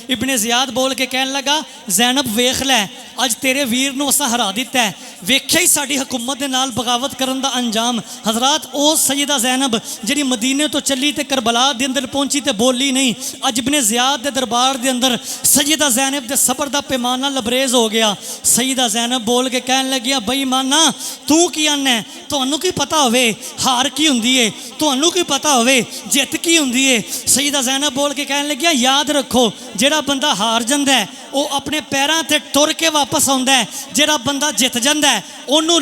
Ibn Ziyad बोल के कहन लगा ज़ैनब वेख लै अज तेरे वीर नूं असां हरा दिता है, वेख्या ही साडी हुकूमत दे नाल बगावत करन दा अंजाम। हज़रात ओ सैयदा ज़ैनब जिहड़ी मदीने तो चली ते करबला दे अंदर पहुंची ते बोली नहीं। अज इब्ने ज़ियाद दे दरबार दे अंदर सैयदा ज़ैनब दे सबर दा पैमाना लबरेज हो गया। सैयदा ज़ैनब बोल के कहन लगिया बेईमाना तू की आना है, तुहानू की पता होवे हार की हुंदी है, तुहानू की पता होवे जित की हुंदी है। सैयदा ज़ैनब बोल के कहन लगिया याद रखो जिहड़ा बंदा हार जांदा है वो अपने पैरों ते टुर के वापस आउंदा है, जिहड़ा बंदा जित जांदा है ओनू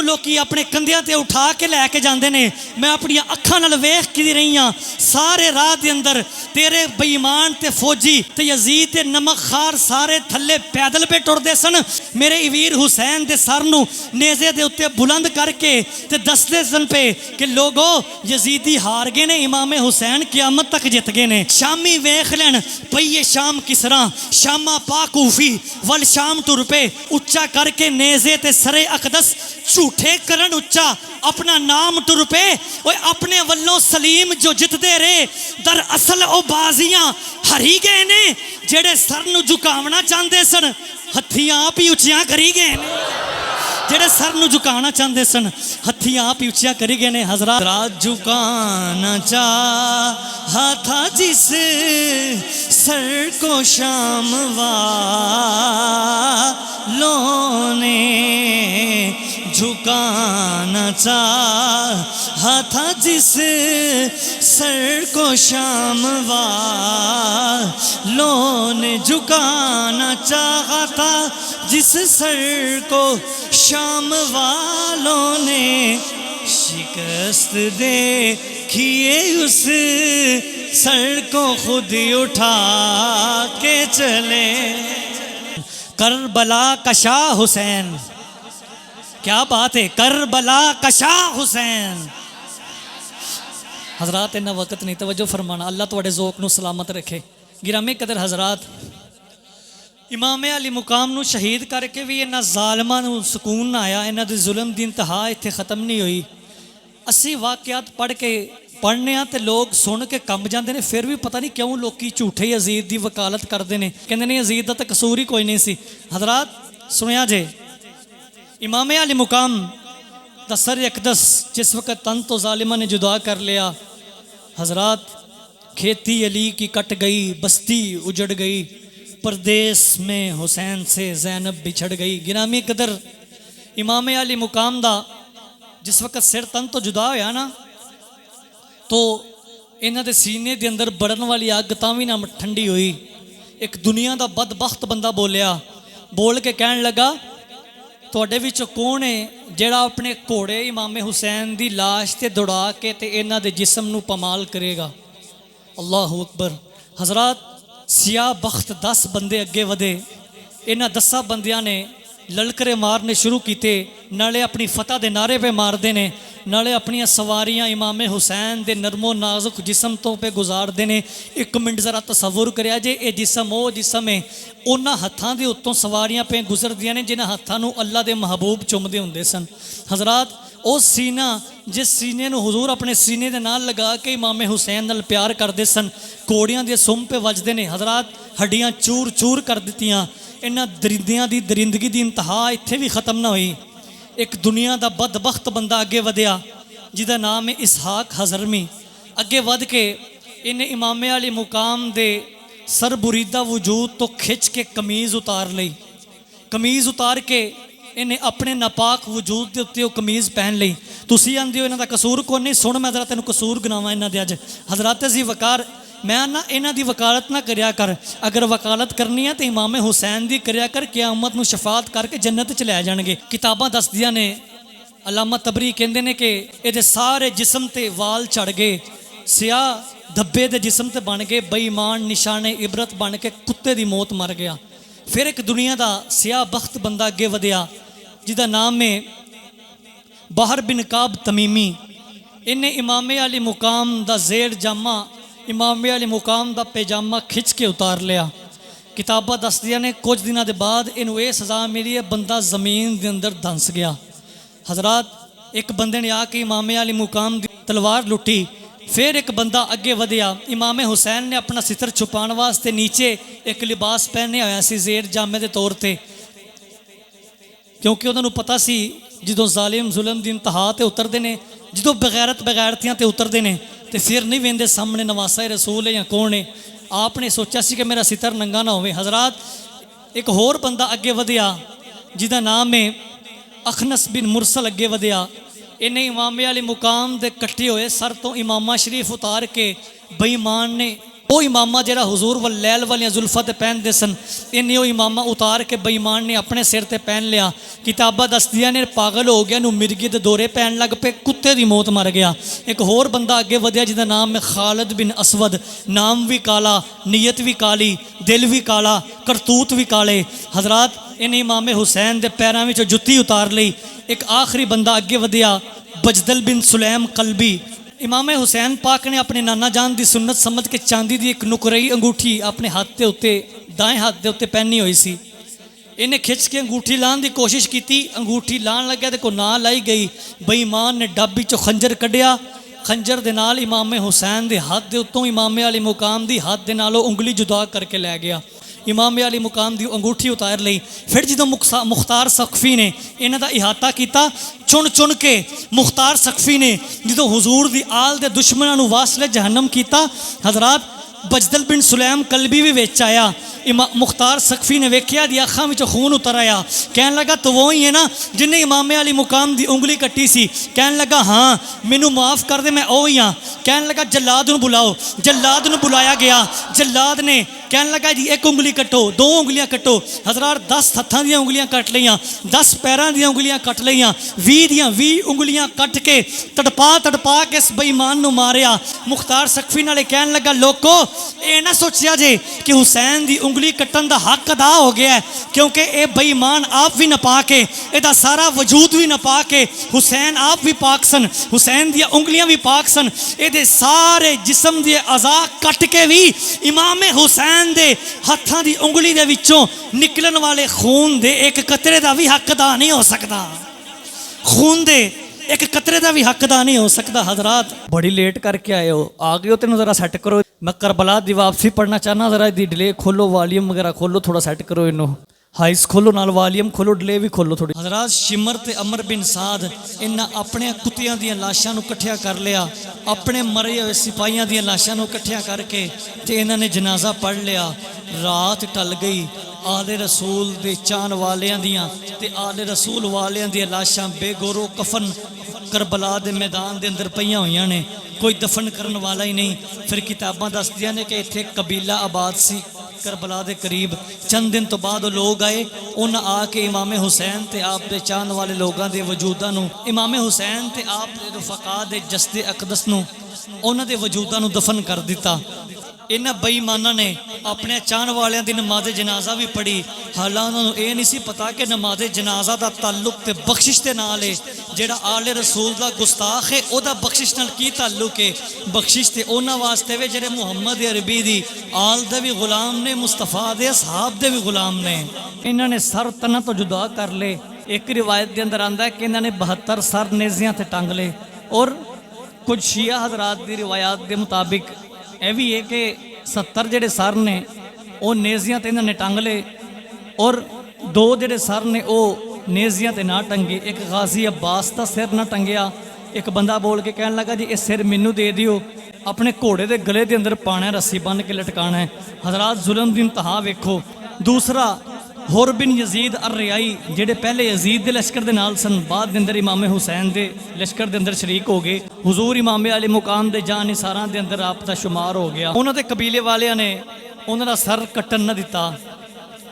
लोकी अपने कंधियां ते उठा के लैके जाते हैं। मैं अपनी अखां नाल वेख के रही हाँ सारे राह के अंदर तेरे बेईमान ते फौजी ते यजीद ते नमक खार सारे थले पैदल पे टुरदे सन। मेरे वीर हुसैन दे सर नूं नेज़े दे उत्ते बुलंद करके ते दसदे सन पे कि लोगो यजीदी हार गए ने, इमामे हुसैन क़यामत तक जित गए ने। शामी वेख लैन पईए शाम किसरा शामा पा कूफी वल शाम टुर पे उच्चा करके नेज़े ते सरे अकदस झूठे करन उच्चा अपना नाम टुर पे। अपने वल्लों सलीम जो जितदे रहे दर असल ओ बाजियां हरी गए ने, जेड़े सर नूं झुकावना चाहते सन हत्थियां आप ही उच्चियां करी गए ने, जेड़े सर नूं झुकाना चाहते सन हत्थियां आप ही उच्चियां करी गए ने। हज़रात झुकाना चाहा था जिस सर को शाम वालों ने, झुकाना चाहा था जिस सर को शाम वालों ने, झुकाना चाहा था जिस सर को शाम वालों ने, शिकस्त देखिए उस सर को खुद उठा के चले। करबला का शाह हुसैन, क्या बात है, करबला का शाह हुसैन। हज़रात इन्ना वक्त नहीं, तवज्जो फरमाना, अल्लाह तुहाडे ज़ौक़ नूं सलामत रखे। गिरामी कदर हज़रात इमामे अली मुकाम नूं शहीद करके भी इन्हां ज़ालिमां नूं सुकून ना आया, इन्हां दे जुल्म दी इंतहा इत्थे ख़त्म नहीं हुई। असी वाक़यात पढ़ने तो लोग सुन के कंब जाते हैं, फिर भी पता नहीं क्यों लोग झूठे यजीद की वकालत करते हैं, कहते हैं यजीद का तो कसूर ही कोई नहीं सी। हज़रात सुनिया जे इमामे अली मुकाम दा सर अकदस जिस वक़्त तन तो ज़ालिमा ने जुदा कर लिया, हज़रात खेती अली की कट गई, बस्ती उजड़ गई, परदेश में हुसैन से ज़ैनब बिछड़ गई। गिरामी कदर इमामे अली मुकाम दा जिस वक़्त सिर तन तो जुदा होया ना, तो इन्हां दे सीने दे अंदर बढ़न वाली अग तां भी ना ठंडी हुई। एक दुनिया का बदबख्त बंदा बोलिया, बोल के कहन लगा तुहाडे विचों कौन है जिहड़ा अपने घोड़े इमामे हुसैन की लाश ते दौड़ा के ते इन्हां दे जिस्म नूं पमाल करेगा। अल्लाहु अकबर। हज़रात सियाह बख्त 10 बंदे अगे वधे, इन्हां 10 बंदियां ने ललकरे मारने शुरू किए, नाले अपनी फतह के नारे पे मारते हैं, नाले अपनिया सवारियां इमामे हुसैन के नरमो नाजुक जिसम तो पे गुजारते हैं। एक मिनट जरा तसव्वुर करिया जे ये जिसम वो जिसम है उन्हां हत्थां दे उत्तों सवारियां पे गुजरदियां ने जिन्हां हत्थां नूं अल्लाह दे महबूब चुमदे हुंदे सन। हज़रात वो सीना जिस सीने नूं हुजूर अपने सीने दे नाल लगा के इमामे हुसैन नाल प्यार करते सन, घोड़ियां दे सुम पे वजदे ने। हज़रात हड्डियां चूर चूर कर दित्तियां। इन्हां दरिंदियां दी दरिंदगी दी इंतहा इत्थे भी ख़त्म ना हुई। एक दुनिया का बदबख्त बंदा अगे वधिया जिहदा नाम है इसहाक हज़रमी। अगे वध के इन्हें इमामे अली मुकाम दे सरबुरीदा वजूद तो खिंच के कमीज़ उतार लई। कमीज़ उतार के इन्हें अपने नापाक वजूद के उत्ते कमीज़ पहन ली। तुसीं आंदे हो इन्हां दा कसूर कोई नहीं, सुन मैं जरा तैनूं कसूर गिनावां इन्हां दे। अज हज़रत जी वकार मैं ना इन्हां दी वकालत ना करिया कर, अगर वकालत करनी है तो इमामे हुसैन दी करिया कर, क़यामत नूं शफात करके जन्नत च लै जाणगे। किताबां दसदियां ने, अलामा तबरी कहंदे ने कि इहदे सारे जिस्म ते वाल झड़ गए, सियाह धब्बे दे जिस्म ते बन गए, बेईमान निशाने इबरत बन के कुत्ते दी मौत मर गया। फिर एक दुनिया का सियाह बख्त बंदा अगे वधिया जिहदा नाम है बाहर बिन काब तमीमी। इन्हें इमामे अली मुकाम दा ज़ेर जामा इमामे अली मुकाम दा पैजामा खिंच के उतार लिया। किताबां दसदियां ने कुछ दिनों के बाद इनू ये सज़ा मिली है, बंदा जमीन के अंदर धंस गया। हज़रात एक बंदे ने आके इमामे अली मुकाम की तलवार लुटी फिर एक बंदा अगे वधिया। इमाम हुसैन ने अपना सितर छुपाने वास्ते नीचे एक लिबास पहने होया सी जेर जामे के तौर पर, क्योंकि उन्होंने पता सी जो जालिम जुलम की इंतहा ते उतरते हैं, जो बगैरतियां ते उतरते हैं तो फिर नहीं वेंदे सामने नवासा रसूल है या कौन है। आपने सोचा सी कि मेरा सितर नंगा ना हो। हजरात एक होर बंदा अगे वधिया जिदा नाम है अखनस बिन मुरसल। अगे वधिया, इन्हें इमामे वाले मुकाम के कट्टे हुए सर तो इमामा शरीफ उतार के बेईमान ने वो इमामा जरा हुजूर वल लैल वाली जुल्फा ते पहनते सन, इन्हें वो इमामा उतार के बेईमान ने अपने सिर ते पहन लिया। किताबा दसदियां ने पागल हो गया, मिर्गी दे दौरे पैन लग पे, कुत्ते की मौत मर गया। एक होर बंदा अगे वधिया जिसका नाम है खालिद बिन असवद। नाम भी काला, नीयत भी काली, दिल भी काला, करतूत भी काले। हजरात इन्हें इमामे हुसैन के पैरों में जुत्ती उतार ली। एक आखिरी बंदा अगे वधिया बजदल बिन सुलैम कलबी। इमामे हुसैन पाक ने अपने नाना जान की सुन्नत समझ के चांदी की एक नुकरई अंगूठी अपने हाथ के उत्ते, दाएं हाथ के उत्ते पहनी हुई सी। इन्हें खिंच के अंगूठी लाने की कोशिश की, अंगूठी लान लग्या तो कोई ना लाई गई। बेईमान ने डब्बी चो खंजर कढ़िया, खंजर दे नाल इमामे हुसैन के हाथ के उत्तों इमामे वाले मुकाम की हाथ के नालों उंगली जुदा करके लै गया। इमामे वाली मुकाम की अंगूठी उतार ली। फिर जो मुख्तार सकफी ने इन्हां दा इहाता किया, चुन चुन के मुख्तार सकफी ने जो हुजूर की आल के दुश्मनों को वासले जहन्नम किया। हजरात बजदल बिन सुलैम कलबी भी विच आया। मुख्तार सकफी ने वेख्या दी अखां विचों खून उतर आया। कहन लगा तो वो ही है ना जिन्हें इमामे वाली मुकाम की उंगली कट्टी सी। कहन लगा हाँ मैनू माफ़ कर दे, मैं वो ही हाँ। कहन लगा जल्लाद नूं बुलाओ। जल्लाद नूं बुलाया गया। जल्लाद ने कहन लगा जी एक उंगली कट्टो, दो उंगलियां कट्टो। हज़रार 10 हत्थां दी उंगलियां कट लियां, 10 पैरां दी उंगलियां कट लियां, 20 दियां 20 उंगलियां कट के तड़पा के इस बेईमान नूं मारिया। मुख्तार सकफी नाले कहन लगा लोको ये ना सोचिया जे कि हुसैन की उंगली कट्टन का हक अदा हो गया है, क्योंकि ये बेईमान आप भी नपा के इहदा सारा वजूद भी नपा के, हुसैन आप भी पाक सन, हुसैन दी उंगलियां भी पाक सन, ये सारे जिस्म के अज़ा कट के भी इमामे हुसैन दे हत्थां दी उंगली दे विचों निकलन वाले खून दे एक कतरे का भी हक अदा नहीं हो सकता। खून दे एक कतरे का भी हक अदा नहीं हो सकता। हजरात बड़ी लेट करके आए हो, आ गए हो, तेन जरा सैट करो। मैं करबला दी वापसी पढ़ना चाहना, जरा दी डिले खोलो, वॉल्यूम वगैरह खोलो, थोड़ा सैट करो इनू, हाइस खोलो नाल वॉल्यूम खोलो, डिले भी खोलो थोड़ी। हजरात शिमर ते अमर बिन साद इन्हां अपने कुत्तियां दी लाशां नूं इकट्ठिया कर लिया, अपने मरे हुए सिपाहियां दी लाशां नूं इकट्ठिया करके ते इन्हां ने जनाजा पढ़ लिया। रात टल गई। आले रसूल दे चाहन वालियां दियां ते आले रसूल वालियां दी लाशां बेगोरो कफन करबला दे मैदान दे अंदर पईयां होईयां ने, कोई दफन करने वाला ही नहीं। फिर किताबां दसदियां ने कि इत्थे कबीला आबाद सी करबला दे करीब। चंद दिन तो बाद लोग आए, उन्हें आके इमामे हुसैन ते आप दे चाहन वाले लोगों के वजूदा नूं, इमामे हुसैन ते आप दे रुफका दे जस्दे अकदस नूं, उन्हां दे वजूदा नूं दफन कर दिता। इन्हां बेईमानां ने अपने चाहन वालियां दी नमाज़े जनाजा भी पढ़ी। हालांकि उन्होंने ये नहीं सी पता कि नमाज़े जनाजा का ताल्लुक तो बख्शिश के नाल है, जिहड़ा आले रसूल का गुस्ताख है वह बख्शिश नाल की ताल्लुक है। बख्शिश तो उन्होंने वास्ते वे जिहड़े मुहम्मद अरबी दी आल दे भी गुलाम ने, मुस्तफा दे असहाब दे भी गुलाम ने। इन्होंने सर तना तो जुदा कर ले। एक रिवायत के अंदर आंदा है कि इन्होंने 72 सर नेजियां ते टंग ले, और कुछ शिया हजरात की रिवायात के मुताबिक यह भी है कि 70 जेडे सर ने वो नेजियां ते इन्होंने टंग ले, और 2 जेडे सर ने वो नेजियां ते ना टंगे। एक गाजी अब्बास का सिर ना टंगया। एक बंदा बोल के कहन लगा जी ये सिर मैनू दे दियो, अपने घोड़े के गले के अंदर पाना, रस्सी बन के लटकाना है। हजरात जुल्म दी इंतहा वेखो। दूसरा होर बिन यजीद अर रियाई जेडे पहले यजीद के लश्कर के नाल सन, बाद के अंदर इमामे हुसैन के लश्कर के अंदर शरीक हो गए। हुजूर इमामे वाले मुकाम के जान निसारां के अंदर आप का शुमार हो गया। उन्होंने कबीले वालियां ने उन्होंने सर कट्टन न दिता।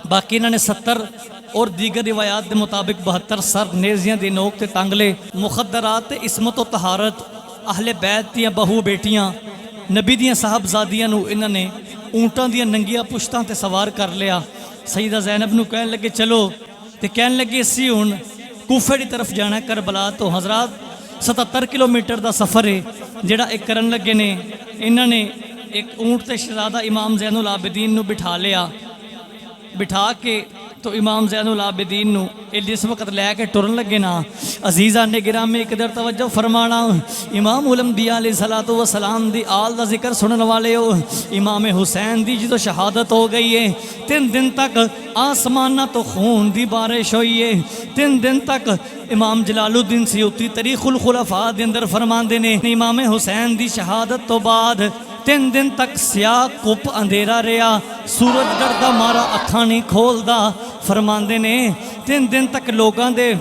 बाकी इन्होंने 70 और दीगर रिवायात के मुताबिक 72 सर नेजियां की नोक ते टंग ले। मुखदरात इसमत व तहारत अहले बैत दियां बहू बेटियां नबी दियां साहबजादियां नूं इन्होंने ऊँटां दियां नंगियां पुश्तां ते सवार कर लिया। सईदा ज़ैनब नूं कहन लगे चलो, तो कहन लगे असीं हुण कूफे की तरफ जाना करबला तो। हजरात 77 किलोमीटर का सफ़र है जिहड़ा एक करन लगे ने। इन्होंने एक ऊँट ते शहजादा इमाम ज़ैनुल आबिदीन नूं बिठा लिया। बिठा के तो इमाम ज़ैनुल आबिदीन नू जिस वक्त लैके टुरन लगे ना, अजीज़ा ने गिरामी एक दर तवज्जो फरमाना, इमाम उल अंबिया अलैहिस्सलातु व सलाम दी आल दा जिक्र सुनने वाले हो। इमाम हुसैन दी जो शहादत हो गई है, 3 दिन तक आसमाना तो खून दी बारिश हुई है। 3 दिन तक इमाम जलालुद्दीन सयूती तरीखुल खुलफा दे अंदर फरमाते ने, इमाम हुसैन दी शहादत तो बाद 3 दिन तक स्याह कुप अंधेरा रहा, सूरज डरदा मारा अखां नहीं खोलदा। फरमाते ने 3 दिन तक लोगों दे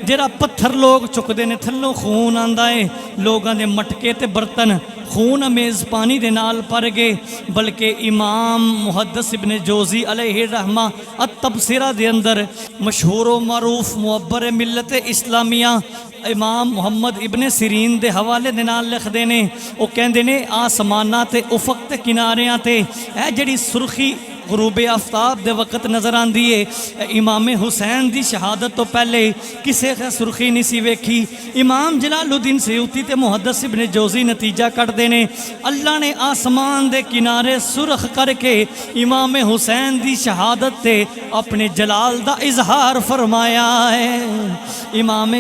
जरा पत्थर लोग चुकते ने थल्लों खून आंदा है, लोगों के मटके ते बर्तन खून अमेज़ पानी दे नाल भर गए। बल्कि इमाम मुहद्दिस इब्ने जोज़ी अलैहि रहमा अत-तबसिरा दे अंदर मशहूर व मरूफ मुअब्बर मिल्लत इस्लामिया इमाम मुहम्मद इब्ने सिरीन दे हवाले दे नाल लिखदे ने, वो कहंदे ने आसमाना ते उफक ते किनारियां ते ए जिहड़ी सुर्खी गुरूब आफ्ताब दे वक्त नज़र आती है, इमाम हुसैन की शहादत तो पहले किसी का सुर्खी नहीं सी वेखी। इमाम जलालुद्दीन सयूती ते मुहद्दिस इब्ने जोज़ी नतीजा कटते हैं, अल्लाह ने आसमान के किनारे सुरख करके इमाम हुसैन की शहादत ते अपने जलाल का इजहार फरमाया है। इमाम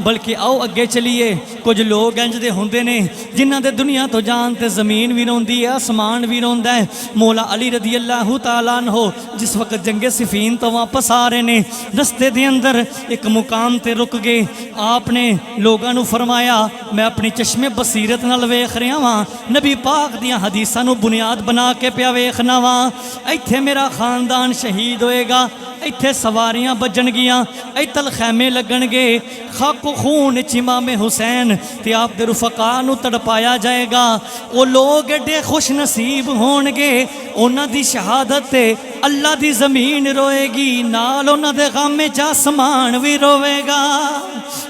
बल्कि आओ अगे चलीए, कुछ लोग इंज दे होंदे ने जिन्हां दे दुनिया तो जान ते ज़मीन भी रोंदी है, आसमान भी रोंदा है। मौला अली रदी अल्लाह ताला अन्हो जिस वक्त जंगे सिफीन तो वापस आ रहे ने, रस्ते दे अंदर एक मुकाम ते रुक गए। आपने लोगों को फरमाया, मैं अपनी चश्मे बसीरत नाल वेख रहा वां, नबी पाक दियां हदीसां नूं बुनियाद बना के पिया वेखना वां। इत्थे मेरा खानदान शहीद होएगा, इत्थे सवारियां बजणगियां, इत्थे खैमे लगणगे, खाको खून इमाम हुसैन ते आप दे रुफका नूं तड़पाया जाएगा। वो लोग एडे खुश नसीब होणगे, उन्हां दी शहादत ते अल्लाह दी ज़मीन रोएगी, नाल उन्हां दे गम च आसमान भी रोवेगा,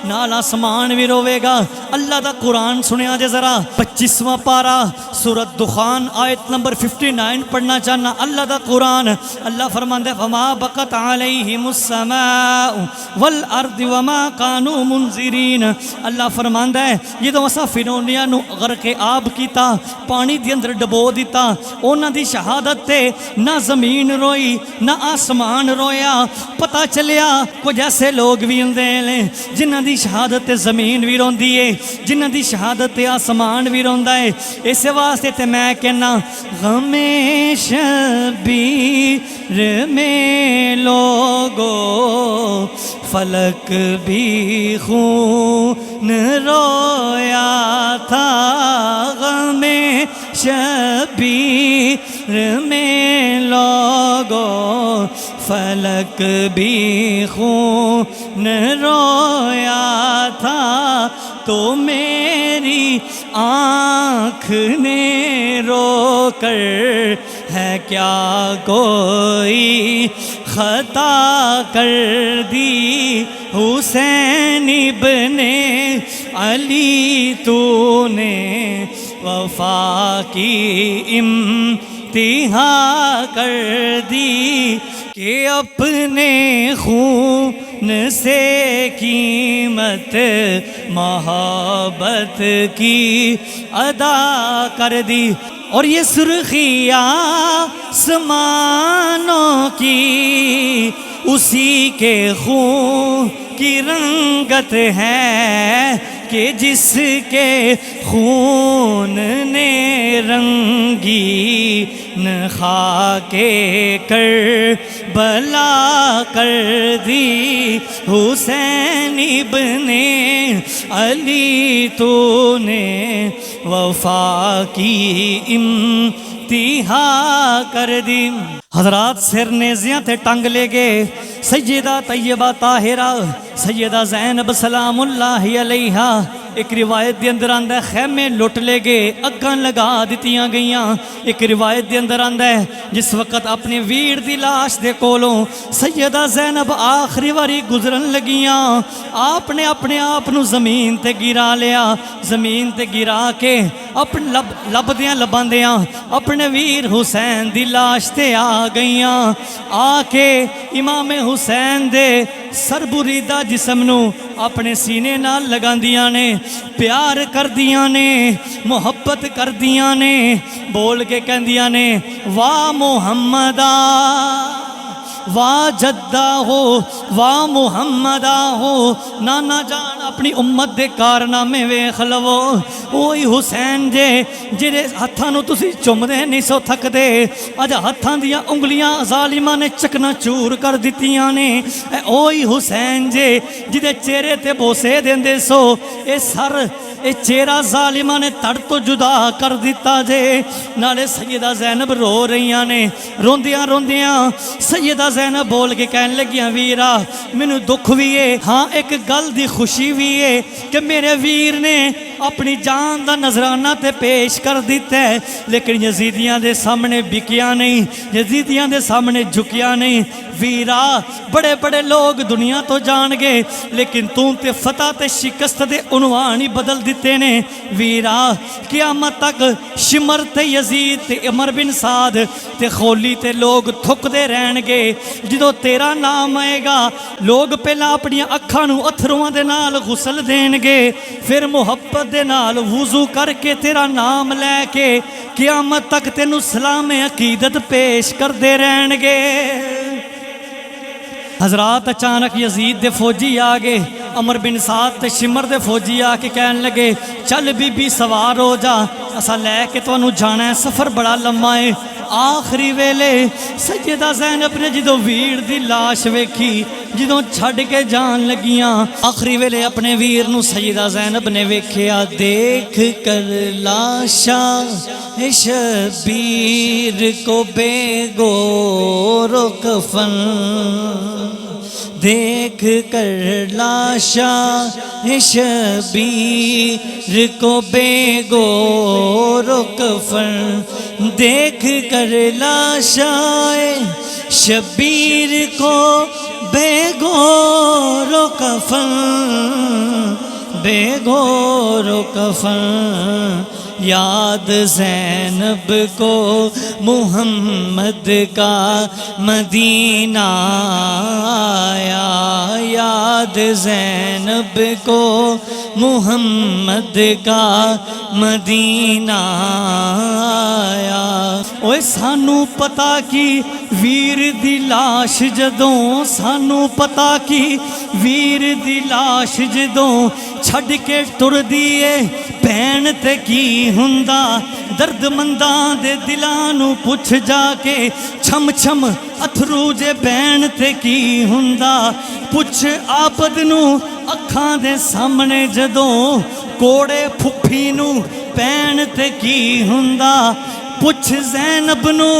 नाल आसमान भी रोवेगा। अल्लाह दा कुरान सुनिया जे जरा, 25वां पारा सूरत दुखान आयत नंबर 59 पढ़ना चाहना। अल्लाह दा कुरान, अल्लाह फरमांदे फमा बकत अलैहिमुस समाउ वल अर्द वमा कानू मुनज़िरीन। अल्लाह फरमांदा है जदों असां फिरौनियां नूं गरके आब कीता, पानी दे अंदर डबो दिता, उन्हां दी शहादत ते ना ज़मीन रोई ना आसमान रोया। पता चलिया कुछ ऐसे लोग भी होंदे ने जिन्हां दी शहादत ते ज़मीन भी रोंदी है, जिन्हां दी शहादत ते आसमान भी रोंदा है। इस वास्ते ते मैं कहना, गमे शबीर में लोगो फलक भी खून रोया था, गमे शबीर में लोगो फलक भी खून रोया था। तो मेरी आँख ने रोकर है क्या कोई खता कर दी, हुसैन इब्ने अली तूने वफा की इम्तिहा कर दी, कि अपने खून से कीमत मोहब्बत की अदा कर दी। और ये सुर्खियाँ आसमानों की उसी के खून की रंगत है, कि जिसके खून ने रंगी न खाके कर बला कर दी, हुसैन इब्ने अली तूने वफा की इम्तिहा कर दी। हजरात सिर नेज़ियां ते टंग ले गए। सैयदा तैयबा ताहिरा सैयदा ज़ैनब सलामुल्लाहि अलैहा, एक रिवायत के अंदर आंदा है खैमे लुट ले गए, अग्गां लगा दित्तियां गईयां। एक रिवायत के अंदर आंदा है जिस वक्त अपने वीर दी लाश दे कोलों सैयदा ज़ैनब आखिरी वारी गुजरन लगियां, आपने अपने आप नूं ज़मीन ते गिरा लिया। ज़मीन ते गिरा के अपने लभदियां लभांदियां अपने वीर हुसैन दी लाश ते आ गईयां। आके इमाम हुसैन दे सरबुरीदा जिस्म नूं अपने सीने नाल लगांदियां ने, प्यार करदियां ने, मोहब्बत करदियां ने, बोल के कहंदियां ने वाह मुहम्मदा वाह जद्दा हो, वाह मुहम्मदा हो। नाना जान अपनी उम्मत दे कारनामे वेख लवो। ओही हुसैन जे जिहदे हत्थां नूं तुसीं चुमदे नहीं सो थकदे, अज हत्थां दियां उंगलियां ज़ालिमां ने चकनाचूर कर दित्तियां ने। ओही हुसैन जे जिहदे चेहरे ते बोसे देंदे सो, ए सर ए चेहरा ज़ालिमां ने तड़ तो जुदा कर दिता जे। नाले सैयदा ज़ैनब रो रही ने, रोंदियां रोंदियां सैयदा ज़ैनब बोल के कहन लगियां, वीरा मैनू दुख भी है, हाँ एक गल दी खुशी भी है कि मेरे वीर ने अपनी जान का नजराना ते पेश कर दिता है, लेकिन यजीदियां दे सामने बिकिया नहीं, यजीदियां दे सामने झुकिया नहीं। वीरा बड़े बड़े लोग दुनिया तो जान गए, लेकिन तू ते फतह ते शिकस्त दे उनवान ही बदल दिते ने। वीरा क़यामत तक शिमर ते यजीद ते अमर बिन साद ते खोली ते लोग थुकदे रहणगे। जदों तेरा नाम आएगा, लोग पहला अपनी अखां नूं अथरुआं दे नाल गुसल देणगे, फिर मुहब्बत दे नाल वुजू करके तेरा नाम लैके क़यामत तक तेनू सलाम अकीदत पेश करदे रहणगे। हजरात अचानक यजीद दे फौजी आ गए, अमर बिन साद ते शिमर दे फौजी आके कहन लगे, चल बीबी सवार हो जा, असा लैके तुहानू जाना है, सफ़र बड़ा लम्मा है। आखिरी वेले सैयदा ज़ैनब ने जदों वीर दी लाश वेखी, जदों छड़ के जान लगियां, आखिरी वेले अपने वीर नू सैयदा ज़ैनब ने वेख्या। देख कर लाशा शबीर को बेगोरो कफन, देख कर लाशा शबीर को बेगोरो कफन, देख कर लाशा शबीर को बेगोरो कफन, बेगोरो कफन। याद ज़ैनब को मुहम्मद का मदीना आया, याद ज़ैनब को मुहम्मद का मदीना आया। ओए सानू पता कि वीर दी लाश जदों, सानू पता कि वीर दी लाश जदों छड़ के टुरदी है, भैन ते की हुंदा। दर्दमंदां दे दिलां नू पुछ जाके, छम छम अथरू जे भैन ते की हुंदा। पुछ आबद नू अखां दे सामने जदों कोड़े फुफी नू भैन ते की हुंदा। पुछ ज़ैनब नू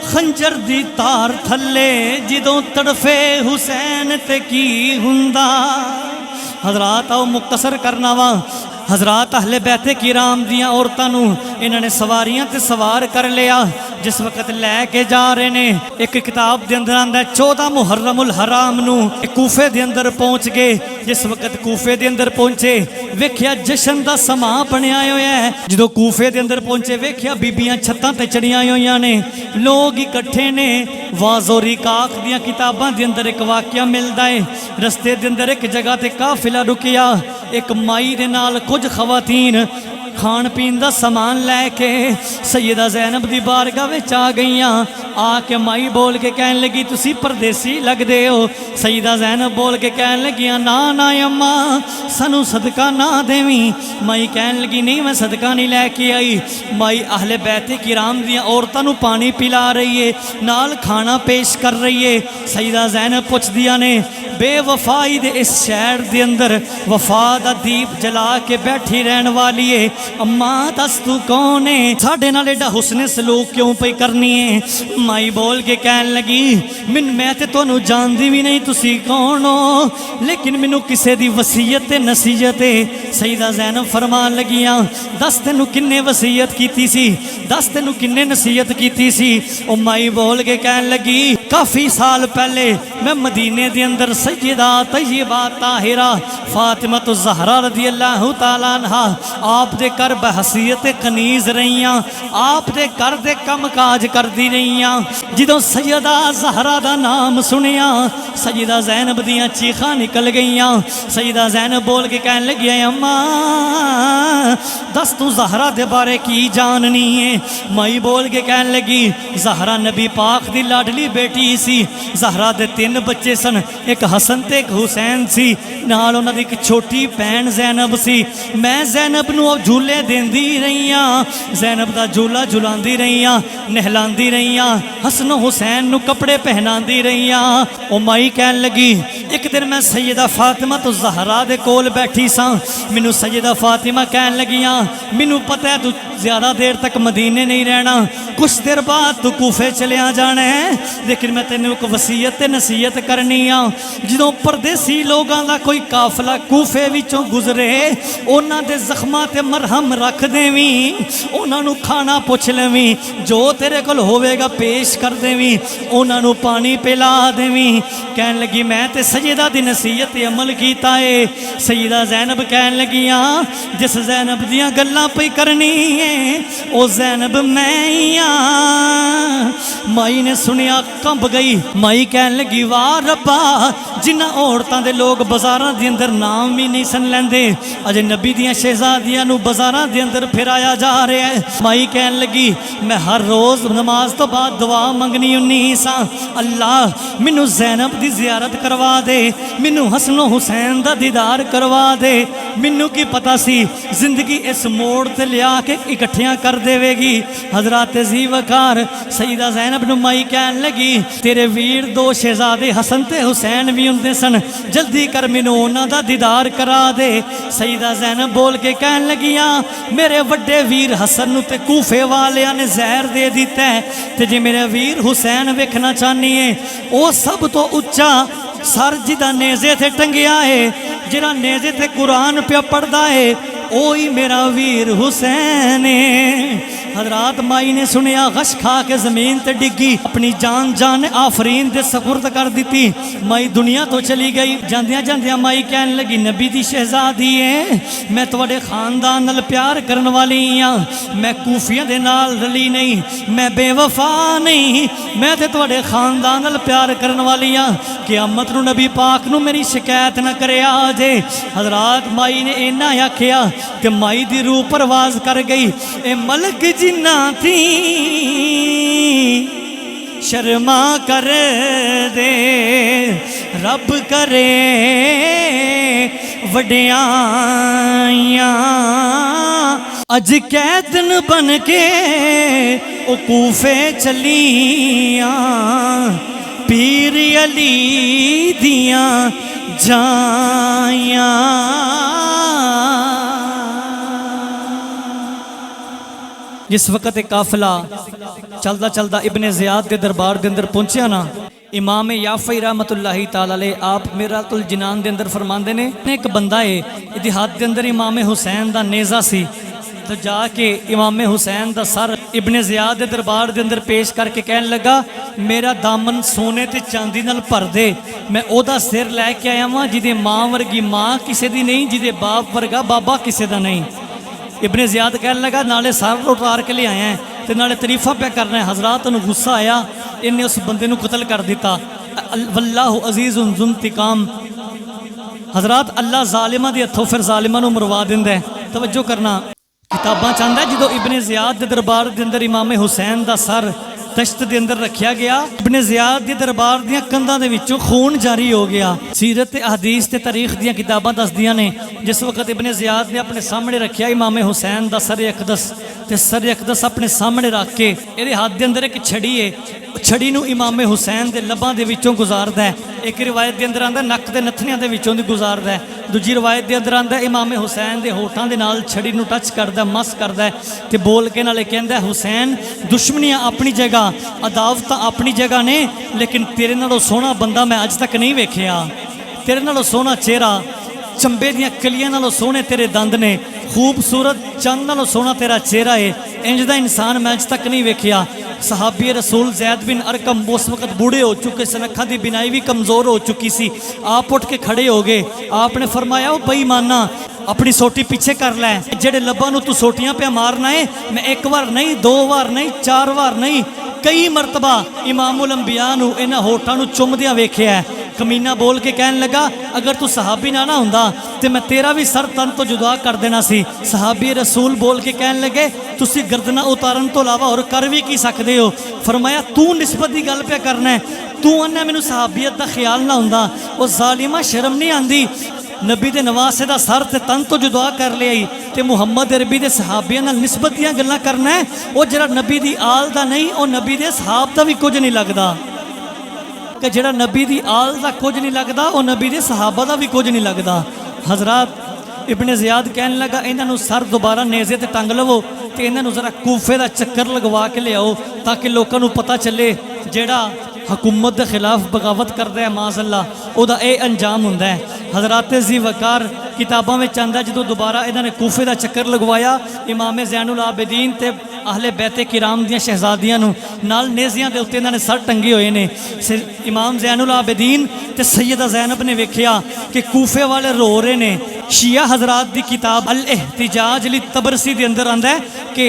खंजर दी तार थले जदों तड़फे हुसैन ते की हुंदा। हजरात आओ मुख्तसर करना वा, हजरात अहले बैते किराम दियां औरतां नूं इन्होंने सवारियां ते सवार कर लिया। जिस वक्त लैके जा रहे ने, एक किताब के अंदर आंदा 14 मुहर्रमुल हराम नूं कूफे के अंदर पहुँच गए। जिस वक्त कूफे के अंदर पहुँचे, वेख्या जशन का समा बनया होया है। जो कूफे के अंदर पहुँचे, वेख्या बीबियां छत्तां ते चढ़िया हुई ने, लोग इकट्ठे ने। वाज़ो रिकाक दियां किताबां के अंदर एक वाक्या मिलता है। रस्ते के अंदर एक जगह ते काफिला रुकिया, एक माई दे नाल कुछ खवातीन खान पीन का समान लैके सैयदा ज़ैनब की बारगाह विच आ गईयां। आके माई बोल के कहन लगी, तुसी परदेसी लगदे हो। सैयदा ज़ैनब बोल के कहन लगियां, ना ना अम्मा सानू सदका ना देवी। माई कहन लगी, नहीं मैं सदका नहीं लैके आई। माई अहले बैते किराम दियां औरतां नू पानी पिला रही है, नाल खाना पेश कर रही है। सैयदा ज़ैनब पुछदियां ने, बेवफाई दे इस शहर दे अंदर वफा दा दीप जला के बैठी रहन वाली है, अम्मा दस तू कौन है, साडे नाल एडा हुस्ने सलूक क्यों पे करनी है। माई बोल के कहन लगी, मैं ते तुहानू जानदी भी नहीं तुसी कौन हो, लेकिन मैनू किसे दी वसीयत ते नसीहत है। सैयदा ज़ैनब फरमान लगियां, दस तेनू किन्ने वसीयत कीती सी, दस तेनू किन्ने नसीहत कीती सी। ओ माई बोल के कहन लगी, काफ़ी साल पहले मैं मदीने दे अंदर सैयदा तय्यबा ताहिरा फातिमा तो ज़हरा रज़ी अल्लाह तआला अन्हा आप दे घर बहसीयत कनीज़ रहियां, आप दे घर दे कम काज करदी रहियां। जदों सैयदा ज़हरा दा नाम सुनिया सैयदा ज़ैनब दियां चीखां निकल गईयां। सैयदा ज़ैनब बोल के कहन लगी अम्मा दस तू ज़हरा दे बारे की जाननी है। माई बोल के कहन लगी ज़हरा नबी पाक दी लाडली बेटी सी। ज़हरा दे 3 बच्चे सन, एक हसन ते एक हुसैन सी, नाल उन्हां दी एक छोटी भैन ज़ैनब सी। मैं ज़ैनब नूं झूले देंदी रही हाँ, ज़ैनब दा झूला झुलांदी रही हाँ, नहलांदी रही हाँ, हसन हुसैन नूं कपड़े पहनांदी रही हाँ। ओ माई कहन लगी एक दिन मैं सैयदा फातिमा तो ज़हरा दे कोल बैठी सां। मैनू सैयदा फातिमा कहन लगियां मैनू पता है तू ज़्यादा देर तक मदीने नहीं रहना, कुछ देर बाद तू कूफे चलिया जाना है, लेकिन मैं तेनों एक वसीयत ते नसीहत करनी आ। जो परदेसी लोगों का कोई काफला कूफे विचों गुजरे उन्हां दे जख्मां ते मरहम रख देवी, उन्हां नूं खाना पुछ लेवी, जो तेरे कोल होवेगा पेश कर देवी, उन्हां नूं पानी पिला देवी। कहन लगी मैं ते सैयदा दी नसीहत ते अमल कीता है। सैयदा ज़ैनब कहन लगियां जिस ज़ैनब दियां गल्लां पई करनी है ओ ज़ैनब मैं ही हाँ। माई ने सुनिया कंब गई। माई कहन लगी वाह रब्बा जिन्हां औरतां दे लोग बाज़ारां दे अंदर नाम भी नहीं सन लैंदे, अजे नबी दियां शहजादियां नूं बाज़ारां दे अंदर फिराया जा रहा है। माई कहन लगी मैं हर रोज़ नमाज तो बाद दुआ मंगनी हुन्नी सां, अल्लाह मैनू ज़ैनब दी ज़ियारत करवा दे, मैनू हसन हुसैन दा दीदार करवा दे। मैनू की पता सी जिंदगी इस मोड़ ते लिया के इकट्ठियां कर देवेगी। हज़रत जी वकार सईदा ज़ैनब नूं माई कहन लगी तेरे वीर 2 शहजादे हसन ते हुसैन भी हुंदे सन, जल्दी कर मैनू उन्हां दा दीदार करा दे। सईदा ज़ैनब बोल के कहन लगियां मेरे वड्डे वीर हसन नूं ते कूफे वालियां ने ज़हर दे दिता है, ते जे मेरे वीर हुसैन वेखना चाहनी है वो सब तो उच्चा सर जिदा नेज़े ते टंगिया है, जिहड़ा नेज़े ते कुरान पे पढ़दा है ओ ही मेरा वीर हुसैन है। हजरात माई ने सुनिया गश खा के ज़मीन ते डिगी, अपनी जान जान आफरीन दे सपुर्द कर दी। माई दुनिया तो चली गई। जांदियां जांदियां माई कहन लगी नबी दी शहजादी है, मैं तुहाडे खानदान नाल प्यार करन वाली हाँ, मैं कूफियां दे नाल रली नहीं, मैं बेवफा नहीं, मैं ते तुहाडे खानदान नाल प्यार करन वाली हाँ। क़यामत नूं नबी पाक नूं मेरी शिकायत न करे आ जे। हजरात माई ने इन्ना आखिया कि माई दी रूह परवाज कर गई। ए मलक जिन्ना थी शर्मा कर दे, रब करे वड्याइयां, अज कैदन बन के ओ कूफे चलियां, पीर अली दियां जाइयां। जिस वक्त एक काफिला चलदा चलदा इब्ने ज़ियाद के दरबार के अंदर पहुंचा ना, इमाम याफ़ई रहमतुल्लाहि ताला अलैह आप मिरातुल जिनान के अंदर फरमाते ने एक बंदा है इहदे हाथ के अंदर इमाम हुसैन का नेज़ा सी, तो जाके इमाम हुसैन का सर इब्ने ज़ियाद के दरबार के अंदर पेश करके कहन लगा मेरा दामन सोने ते चांदी नाल भर दे, मैं ओदा सिर लैके आया वां जिहदी माँ वर्गी माँ किसी दी नहीं, जिहदे बाप वर्गा बाबा किसी का नहीं। इब्ने ज़ियाद कहन लगा नाले सर उतार के ले आया है तो नाले तरीफा पे करना है। हज़रात नूं गुस्सा आया, इन्हें उस बंदे नूं कतल कर दिता। वल्लाहु अज़ीज़ुन ज़ुंतिकाम। हज़रात अल्लाह ज़ालिमां दे हत्थों फिर ज़ालिमां नूं मरवा दिंदा है। तवज्जो करना, किताबां चाहता जो इब्ने ज़ियाद के दरबार के अंदर इमाम हुसैन का सर तश्त के अंदर रखा गया, इब्ने ज़ियाद के दरबार दियां कंधां दे विचों खून जारी हो गया। सीरत हदीस ते तारीख दियां किताबां दसदियां ने जिस वक्त इब्ने ज़ियाद ने अपने सामने रखा इमाम हुसैन का सर अकदस, ते सर अकदस अपने सामने रख के ये हाथ के अंदर एक छड़ी है, छड़ी नूं इमाम हुसैन के लबां दे विचों गुजारदा है। एक रिवायत के अंदर आंदा नक के नथनियां दे विचों दी गुजारदा है, दूजी रिवायत के अंदर आंदा इमाम हुसैन के होठां दे नाल छड़ी नूं टच करदा, मस करदा ते बोल के नाले कहंदा हुसैन दुश्मनियां अपनी जगह, अदावतां अपनी जगह ने, लेकिन तेरे नालों सोहना बंदा मैं अज तक नहीं वेखिया, तेरे नालों सोहना चेहरा चंबे दियां कलियां नालों सोहने तेरे दंद ने, खूबसूरत चंद नालों सोहना तेरा चेहरा है, इंज दा इंसान मैं अज तक नहीं वेखिया। सहाबी रसूल जैद बिन अरकम उस वक्त बूढ़े हो चुके सन, अखां दी बिनाई भी कमज़ोर हो चुकी सी। आप उठ के खड़े हो गए, आपने फरमाया ओ बेईमाना अपनी सोटी पीछे कर लै, जेड़े लब्बां नूं तू सोटियां पे मारना है, मैं एक बार नहीं, दो बार नहीं, चार बार नहीं, कई मरतबा इमामुल अंबिया नूं इन्हां होठां नूं चुमदियां वेखिया है। कमीना बोल के कहन लगा अगर तू सहाबी ना हुंदा ते मैं तेरा भी सर तन तो जुदा कर देना सी। सहाबी रसूल बोल के कहन लगे तुसी गर्दना उतारन तो इलावा और कर भी की सकते हो। फरमाया तू निस्बत की गल पे करना है, तू अन्ना मैनू सहाबियत का ख्याल ना हुंदा। वो जालिमा शर्म नहीं आती, नबी दे नवासे का सर ते तन तो जुदा कर लिया ते मुहम्मद अरबी दे सहाबियां नाल निस्बत दियां गल्लां करना है। वो जरा नबी दी आल दा नहीं, वो नबी दे सहाब दा भी कुछ नहीं लगता कि जरा नबी दी आल दा कुछ नहीं लगता, वो नबी दे सहाबा दा भी कुछ नहीं लगता। हजरत इब्ने ज़ियाद कहन लगा इन्हों सर दोबारा नेज़े ते टंग लवो तो इन्हों जरा कूफे का चक्कर लगवा के लियाओ ताकि लोगों को पता चले जेड़ा हुकूमत के खिलाफ बगावत करता है माज़अल्लाह उहदा ये अंजाम हुंदा है। हज़रात ज़ी वकार किताबों में आंदा जो दोबारा इन्होंने कूफे का चक्कर लगवाया, इमाम ज़ैनुल आबिदीन ते आहले बैते किराम दियां शहजादियां नूं नाल नेज़ियां दे उत्ते इन्होंने सर टंगे हुए ने। इमाम ज़ैनुल आबिदीन ते सैयदा ज़ैनब ने वेखिया कि कूफे वाले रो रहे ने। शिया हजरात की किताब अल एहतिजाज ली तबरसी के अंदर आंदा है कि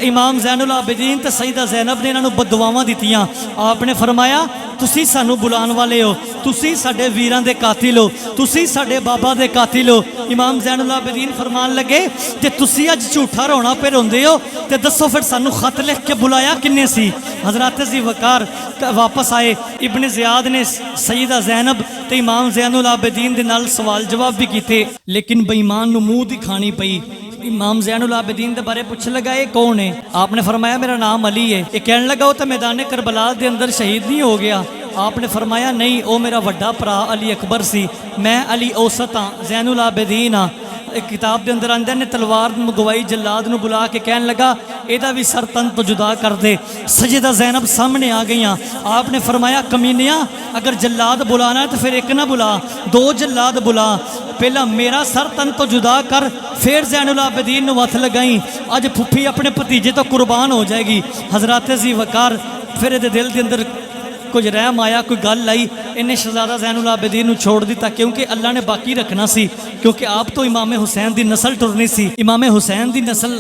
इमाम ज़ैनुल आबिदीन ते सैयदा ज़ैनब ने इन्हों बदुआवां दित्तियां। आपने फरमाया तुसी सानू बुलाने वाले हो, तुसी साडे वीरां दे कातिल हो, तुसी साडे बाबा दे कातिल हो। इमाम ज़ैनुल आबिदीन फरमान लगे ते तुसी अज झूठा रोना पे रोंदे हो ते दसो फिर सानू खत लिख के बुलाया किन्ने सी। हजरत ज़ी वकार वापस आए, इब्ने ज़ियाद ने सैयदा ज़ैनब ते इमाम ज़ैनुल आबिदीन दे नाल सवाल जवाब भी किए, लेकिन बेईमान नूं मूँह दिखानी पई। इमाम ज़ैनुल आबिदीन के बारे पूछ लगा ये कौन है? आपने फरमाया मेरा नाम अली है। ये कहने लगा वो तो मैदान करबला के अंदर शहीद नहीं हो गया? आपने फरमाया नहीं, वो मेरा वड्डा भरा अली अकबर सी, मैं अली औसत हाँ, ज़ैनुल आबिदीन हाँ। एक किताब के अंदर आंदे ने तलवार मंगवाई, जल्लाद नूं बुला के कहन लगा एदा भी सर तन तो जुदा कर दे। सैयदा ज़ैनब सामने आ गई। आपने फरमाया कमीनिया अगर जल्लाद बुलाना है तो फिर एक ना बुला, दो जल्लाद बुला, पहला मेरा सर तन तो जुदा कर, फिर ज़ैनुल आबिदीन नूं हथ लगाई। अज फुफी अपने भतीजे तो कुर्बान हो जाएगी। हजरत ज़ी वकार फिर ये दिल के अंदर कुछ रहम आया, कोई गल आई, इन्हें शहजादा ज़ैनुल आबिदीन नूं छोड़ दिता क्योंकि अल्लाह ने बाकी रखना सी, क्योंकि आप तो इमाम हुसैन की नस्ल टुरनी सी। इमाम हुसैन की नस्ल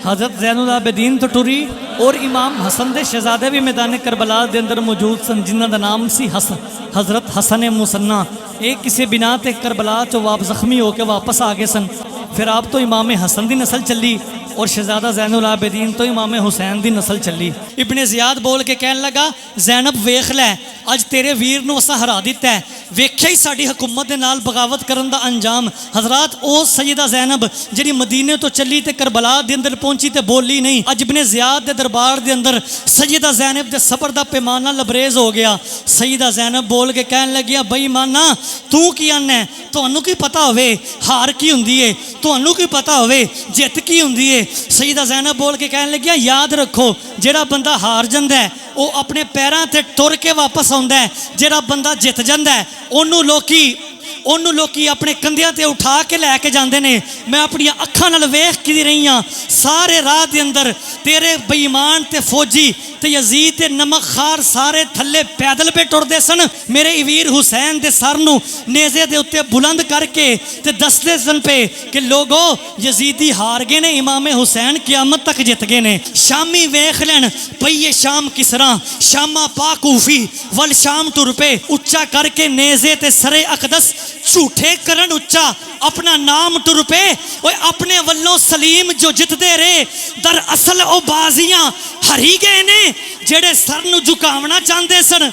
हज़रत ज़ैनुल आबिदीन तो टुरी और इमाम हसन के शहजादे भी मैदान करबला के अंदर मौजूद सन जिन्हों का नाम सी हज़रत हसन मुसन्ना। एक किसी बिना ते करबला चो जख्मी होकर वापस आ गए सन। फिर आप तो इमाम हसन की नस्ल चली और शहजादा ज़ैनुल आबिदीन तो इमाम हुसैन की नस्ल चली। इब्ने ज़ियाद बोल के कहन लगा ज़ैनब वेख लै अज तेरे वीर नूं असां हरा दिता है, वेख्या ही साडी हुकूमत दे नाल बगावत करन दा अंजाम। हज़रात ओ सैयदा ज़ैनब जिहड़ी मदीने तो चली ते करबला दे अंदर पहुंची ते बोली नहीं। अज इब्ने ज़ियाद दे दरबार दे अंदर सैयदा ज़ैनब दे सबर दा पैमाना लबरेज हो गया। सैयदा ज़ैनब बोल के कहन लगिया बेईमाना तू की आना है, तुहानू की पता होवे हार की हुंदी है, तुहानू की पता होवे जित की हुंदी है। सैयदा ज़ैनब बोल के कहन लगिया याद रखो जिहड़ा बंदा हार जांदा है वो अपने पैरों ते टुर के वापस आउंदा है, जिहड़ा बंदा जित जांदा है ओनू लोकी अपने कंधियां ते उठा के लैके जाते हैं। मैं अपनी अखां नाल वेख की रही हाँ सारे राह के अंदर तेरे बेईमान ते फौजी ते यजीद ते नमक खार सारे थले पैदल पे टुरदे सन। मेरे वीर हुसैन दे सर नूं नेज़े दे उत्ते बुलंद करके ते दसदे सन पे कि लोगो यजीदी हार गए ने, इमाम हुसैन क़यामत तक जित गए ने। शामी वेख लैन पईए शाम किस तरह शामा पा कूफी वल शाम टुर पे उच्चा करके नेज़े ते सरे अकदस झूठे करन उच्चा अपना नाम टुर पे। ओए अपने वल्लों सलीम जो जितदे रहे दर असल ओ बाजियां हरी गए ने, जेड़े सर नूं झुकावना चाहते सन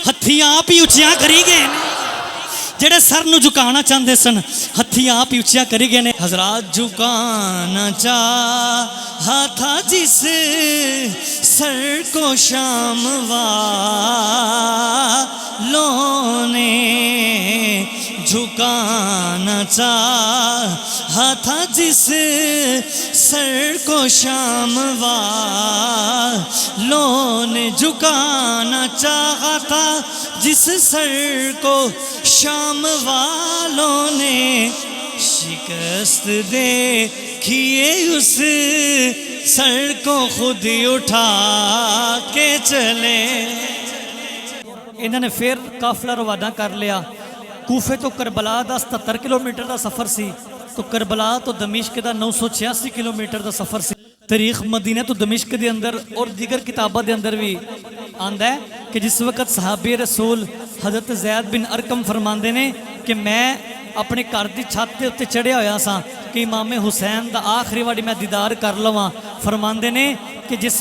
हत्थियां आप ही उच्चियां करी गए ने, जेड़े सर नूं झुकाना चाहते सन हत्थियां आप ही उच्चियां करी गए ने। हजरात झुकाना चाहा था जिस सर को शाम वालों ने, झुकाना चाहा था जिस सर को शाम वालों ने, झुकाना चाहा था जिस सर को शाम वालों ने शिकस्त देखिए उस सर को खुद ही उठा के चले। इन्होंने फिर काफिला रवाना कर लिया। कूफे तो करबला का 77 किलोमीटर का सफ़र सी, तो करबला तो दमिश्क का 986 किलोमीटर का सफ़र सी। तारीख मदीना तो दमिश्क के अंदर और दीगर किताबों के अंदर भी आंदा है कि जिस वक्त सहाबी रसूल हज़रत ज़ैद बिन अरकम फरमाते ने कि मैं अपने घर की छत के उत्ते चढ़िया होया सा कि इमाम हुसैन का आखिरी वारी मैं दीदार कर लवां। फरमाते ने कि जिस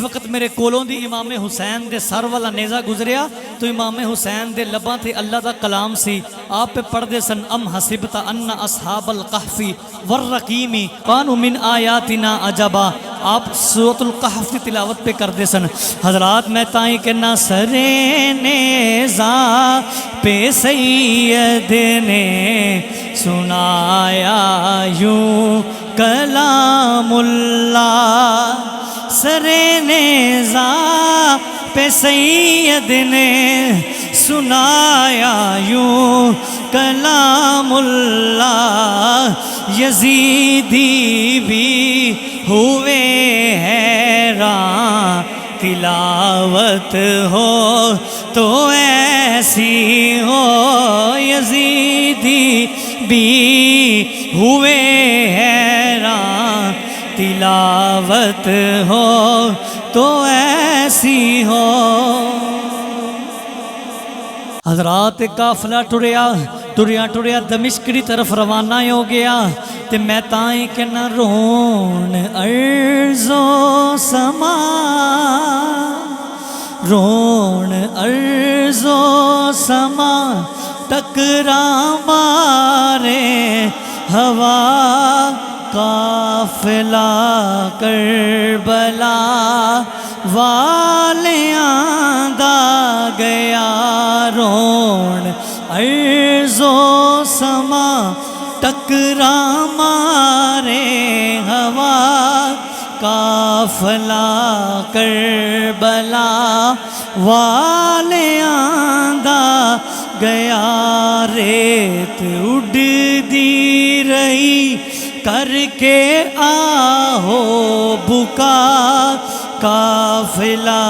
वक्त मेरे कोलों दी इमाम हुसैन दे सर वाला नेज़ा गुजरिया तो इमाम हुसैन दे लबां ते अल्लाह का कलाम सी। आप पे पढ़दे सन अम हसिबता अन्ना अस्हाबल कहफी वर्रकीमी कानू मिन आयातिना अजबा। आप सूरतुल कहफ की तिलावत पे करदे सन। हजरात मैं ताई कहना सरे नेज़ा पे सैयद ने सुनाया यूं कलामुल्लाह। सरे नेज़ा पे सैयद ने सुनाया यूं कलामुल्लाह। यजीदी भी हुए हैरान तिलावत हो तो ऐसी हो। यजीदी भी हुए हैरान तिलावत हो तो ऐसी हो। हजरात काफिला टुरिया टुरिया टुरिया दमिश्क की तरफ रवाना हो गया। ते मैं ताई कहना रोन अर्ज़ो समा रोन अर्ज़ो समा टकरा मारे हवा काफिला करबला वाले आंदा गया। रोन अर्ज़ो समा टकरा मारे हवा काफिला करबला वाले आंदा गया। रेत उड़दी रही करके आहो बुका काफिला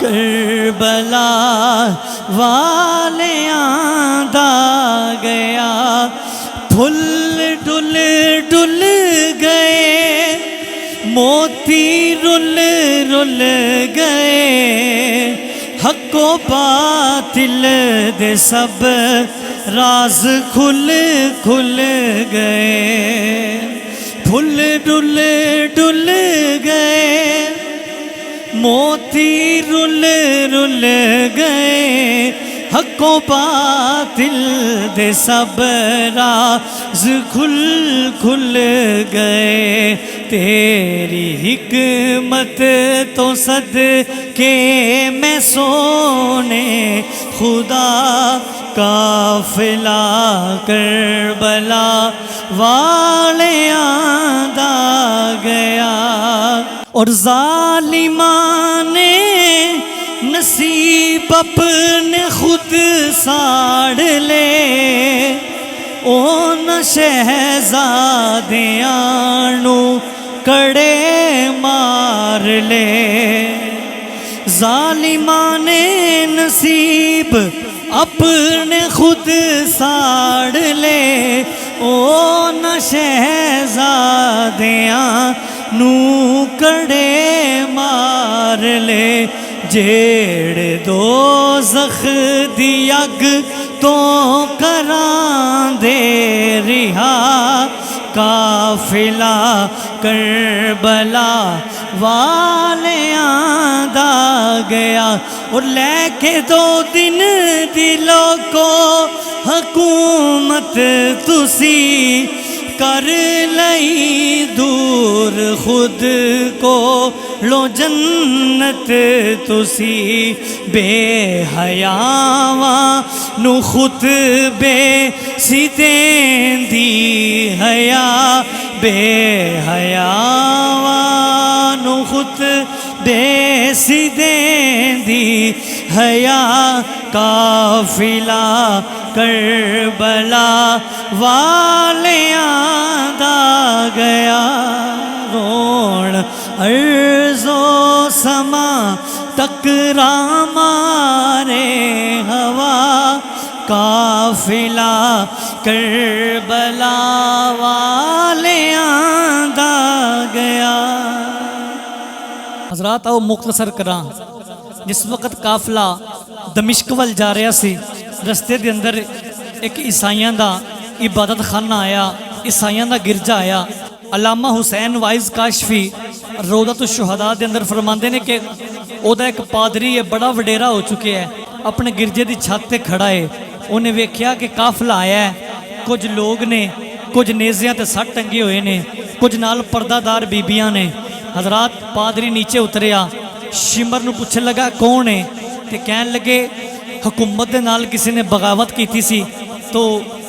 करबला वाले आंदा गया। फुल डुल डुल गए मोती रुल रुल गए। हको बातिल दे सब राज खुल खुल गए। फुल डुल डुल गए मोती रुल रुल गए। हको बातिल दे सब राज खुल खुल गए। तेरी हिकमत तो सदके मैं सोने खुदा काफिला करबला वाले आंदा गया। और जालिमा ने नसीब अपने खुद साड़ ले। ओ न शहजादियां नू कड़े मार ले। जालिमा ने नसीब अपने खुद साड़ ले। ओ न शहजादियां नू कड़े मार ले। जेड़े दो ज़ख दी अग तो करां दे रिहा काफिला करबला वाले आंदा गया। और लेके 2 दिन दिलों को हुकूमत तुसी कर लई दूर खुद को लो जन्नत तुसी। बेहयावां नू खुतबे सितेंदी हया। बेहयावां नू खुतबे ਦੇਸੀ ਦੇਂਦੀ ਹਯਾ ਕਾਫਿਲਾ ਕਰਬਲਾ ਵਾਲਿਆਂ ਦਾ ਗਿਆ ਰੋਣ अर्ज़ो समा टकरा मारे हवा काफिला करबला वाले आंदा गया। हज़रात आओ मुख्तसर करा। जिस वक्त काफिला दमिश्क वल जा रहा सी, रस्ते के अंदर एक ईसाइयां दा इबादत खाना आया, ईसाइयां दा गिरजा आया। अलामा हुसैन वाइज काशफी रोज़तुल शुहदा के अंदर फरमाते ने कि ओदा एक पादरी है बड़ा वडेरा हो चुके है, अपने गिरजे की छत पर खड़ा है। उन्हें वेख्या कि काफिला आया है, कुछ लोग ने, कुछ नेज़ियां ते सट टंगे हुए ने, कुछ नाल पर्दादार बीबियां ने। हज़रात पादरी नीचे उतरिया, शिमर नूं पुछन लगा कौन है, तो कहन लगे हुकूमत दे नाल किसी ने बगावत की सी, तो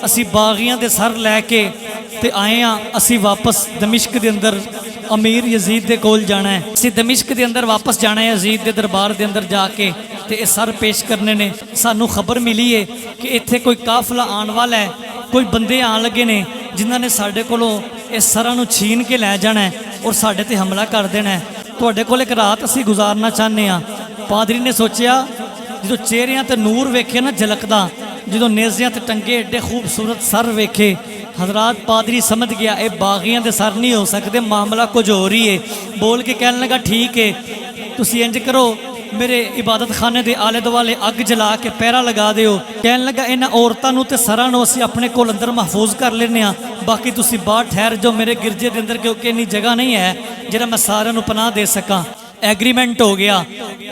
असी बागियां दे सर लैके ते आए हाँ, असी वापस दमिश्क के अंदर अमीर यजीद के कोल जाना है। असी दमिश्क के अंदर वापस जाना है, यजीद के दरबार के अंदर जाके ते ये सर पेश करने ने। सानू खबर मिली है कि इत्थे कोई काफिला आने वाला है, कोई बंदे आन लगे ने जिन्होंने साढ़े कोलों इस सरां नूं छीन के लै जाना है और साढ़े ते हमला कर देना है। तुहाडे कोल एक रात असी गुजारना चाहते हैं। पादरी ने सोचा, जो चेहरियां ते नूर वेखे ना झलकदा, जो नेज़ियां ते टंगे एडे खूबसूरत सर वेखे, हज़रात पादरी समझ गया ये बागियां दे सर नहीं हो सकते, मामला कुछ हो रही है। बोल के कहने लगा ठीक है, तुसी इंज करो, मेरे इबादत खाने के आले दुआले अग जला के पहरा लगा दिओ। कहने लगा इन्हां औरतां नूं ते सरां नूं असीं अपने कोल अंदर महफूज कर लेने आ, बाकी तुसी बाहर ठहर जाओ मेरे गिरजे के अंदर, क्योंकि इन्नी जगह नहीं है जिहड़ा मैं सारिआं नूं पनाह दे सकां। एग्रीमेंट हो गया।